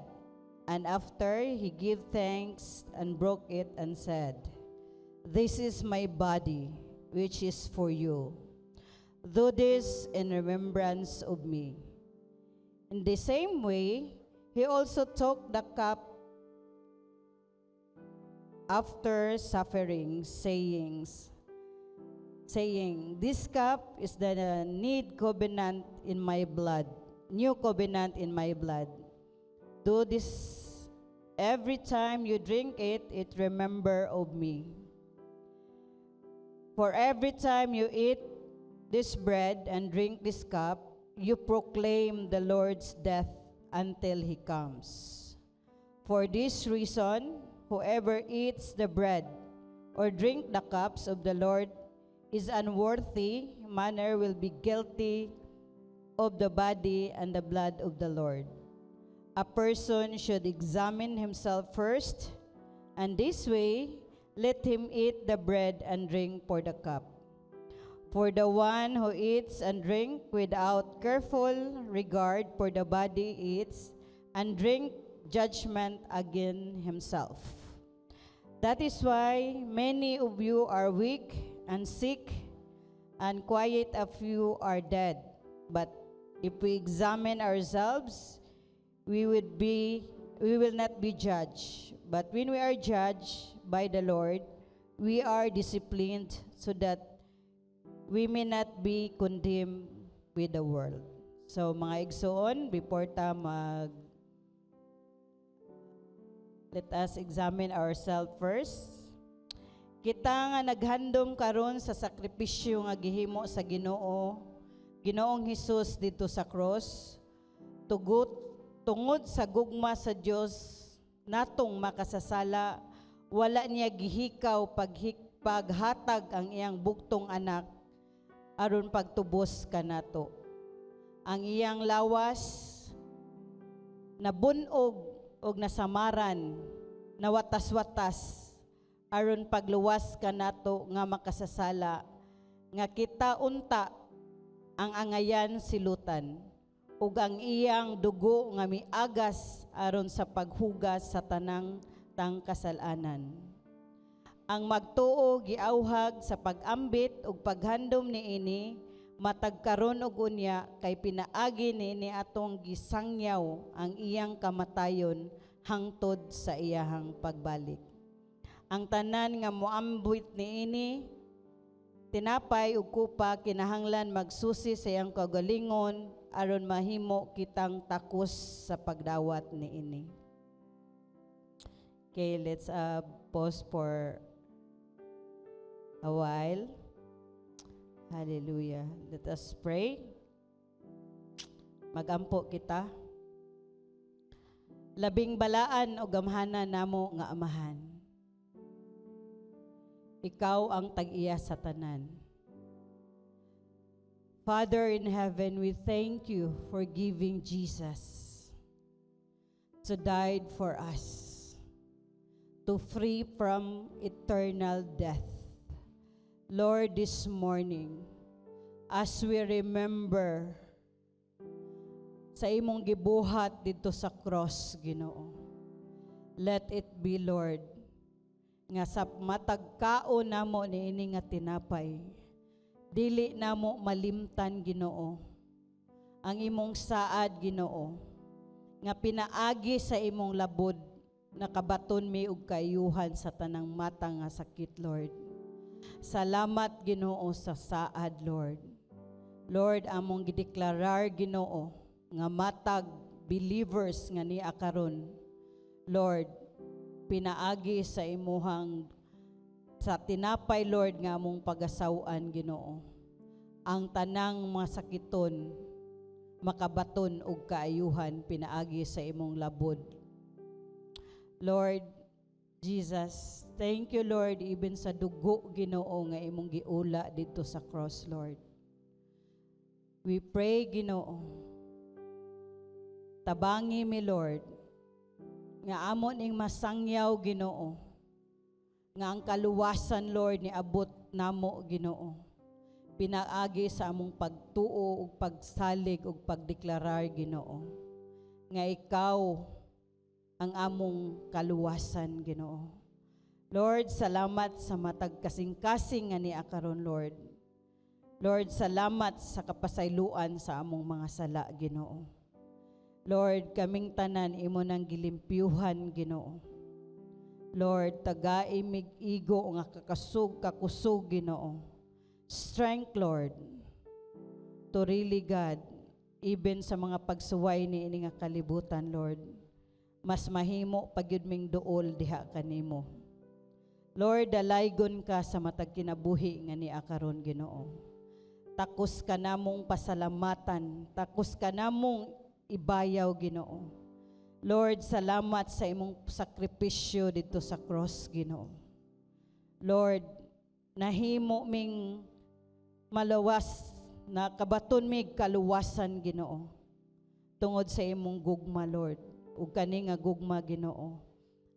and after he gave thanks and broke it and said, "This is my body, which is for you. Do this in remembrance of me." In the same way, he also took the cup after suffering, saying, "This cup is the new covenant in my blood. Do this every time you drink it, remember of me. For every time you eat this bread and drink this cup, you proclaim the Lord's death until he comes. For this reason, whoever eats the bread or drink the cups of the Lord is unworthy manner will be guilty of the body and the blood of the Lord. A person should examine himself first, and this way let him eat the bread and drink for the cup. For the one who eats and drink without careful regard for the body eats and drink judgment against himself. That is why many of you are weak and sick, and quite a few are dead. But if we examine ourselves, we will not be judged. But when we are judged by the Lord, we are disciplined so that we may not be condemned with the world. So mga igsoon, before let us examine ourselves first. Kita nga naghandom karon sa sakripisyo nga gihimo sa Ginoong Hesus dito sa cross, tungod sa gugma sa Dios natong makasasala, wala niya gihikaw paghatag ang iyang bugtong anak aron pagtubos kanato. Ang iyang lawas nabunog og nasamaran, nawatas-watas aron pagluwas kanato nga makasasala, nga kita unta ang angayan silutan, ug ang iyang dugo nga miagas aron sa paghugas sa tanang kasalanan. Ang magtuo giauhag sa pag-ambit ug paghandom niini matag karon og unya kay pinaagi niini atong gisangyaw ang iyang kamatayon hangtod sa iyahang pagbalik. Ang tanan nga moambit niini tinapay ug kupa kinahanglan magsusi sa iyang kagalingon aron mahimo kitang takos sa pagdawat niini. Okay, let's pause for a while. Hallelujah. Let us pray. Magampo kita. Labing balaan o gamhanan namo nga Amahan. Ikaw ang tag-iya sa tanan. Father in heaven, we thank you for giving Jesus to die for us, to free from eternal death. Lord, this morning, as we remember sa imong gibuhat dito sa cross, Ginoo. Let it be, Lord, nga sa matagkaon namo niini nga tinapay, dili namo malimtan, Ginoo, ang imong saad, Ginoo, nga pinaagi sa imong labod, nakabaton mi og kaayuhan sa tanang mata nga sakit, Lord. Salamat, Ginoo, sa saad, Lord. Lord, among gideklarar, Ginoo, nga matag believers nga niya karon, Lord, pinaagi sa imuhang sa tinapay, Lord, nga among pagasawan, Ginoo, ang tanang mga sakiton makabaton og kaayuhan pinaagi sa imong labod. Lord Jesus, thank you, Lord, even sa dugo, Ginoo, nga imong giula dito sa cross, Lord. We pray, Ginoo, tabangi mi, Lord, nga amon ing masangyaw, Ginoo, nga ang kaluwasan, Lord, ni abot namo, Ginoo, pinaagi sa among pagtuo ug pagsalig ug pagdeklarar, Ginoo, nga ikaw ang among kaluwasan, Ginoo. Lord, salamat sa matag kasing-kasing nga niya karon, Lord. Lord, salamat sa kapasayloan sa among mga sala, Ginoo. Lord, kaming tanan imo nang gilimpyuhan, Ginoo. Lord, tagai mig-igo nga kakusog, Ginoo. Strength, Lord, to really, God, even sa mga pagsuway ni ini nga kalibutan, Lord, mas mahimo pagyud ming duol diha kanimo. Lord, dalaygon ka sa matag kinabuhi nga niya karon, Ginoo. Takos ka namong pasalamatan, takos ka namong ibayaw, Ginoo. Lord, salamat sa imong sakripisyo dito sa cross, Ginoo. Lord, nahimo ming malawas na kabaton mig kaluwasan, Ginoo, tungod sa imong gugma, Lord. Ug kani nga gugma, Ginoo,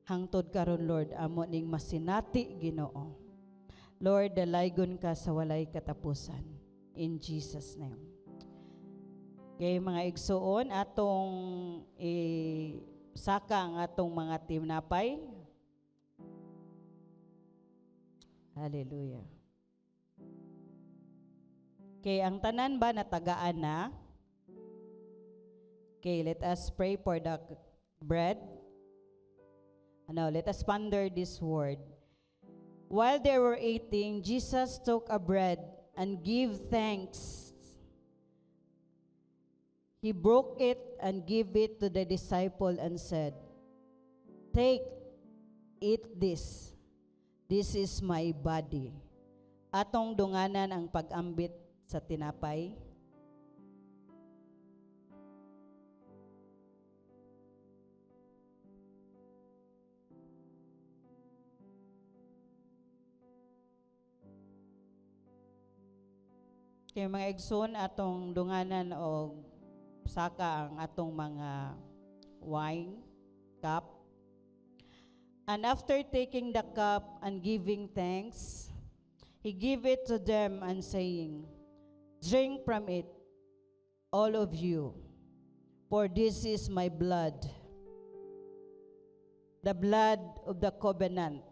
hangtod karon, Lord, amo ning masinati, Ginoo. Lord, dalaygon ka sa walay katapusan. In Jesus' name. Kay mga igsuon, atong saka ang atong mga tinapay. Hallelujah. Kay ang tanan ba natagaan na? Okay, let us pray for the bread. Now, let us ponder this word. While they were eating, Jesus took a bread and gave thanks. He broke it and gave it to the disciple and said, "Take, eat this. This is my body." Atong dunganan ang pag-ambit sa tinapay. Kaya mga igsoon, atong dunganan o saka ang atong mga wine cup. And after taking the cup and giving thanks, he gave it to them and saying, "Drink from it, all of you, for this is my blood, the blood of the covenant,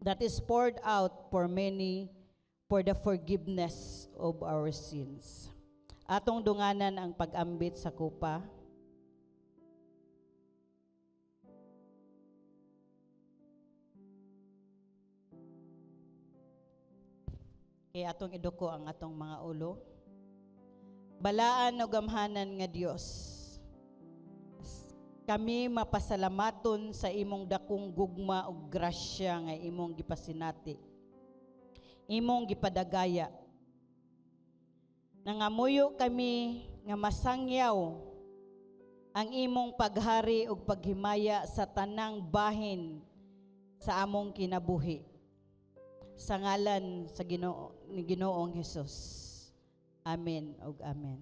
that is poured out for many for the forgiveness of our sins." Atong dunganan ang pag-ambit sa kupa. Kaya atong iduko ang atong mga ulo. Balaan o gamhanan nga Dios, kami mapasalamaton sa imong dakong gugma ug grasya nga imong gipasinati, imong gipadagaya. Nangamuyo kami nga masangyaw ang imong paghari ug paghimaya sa tanang bahin sa among kinabuhi. Sa ngalan sa Ginoo ni Ginoong Hesus. Amen ug amen.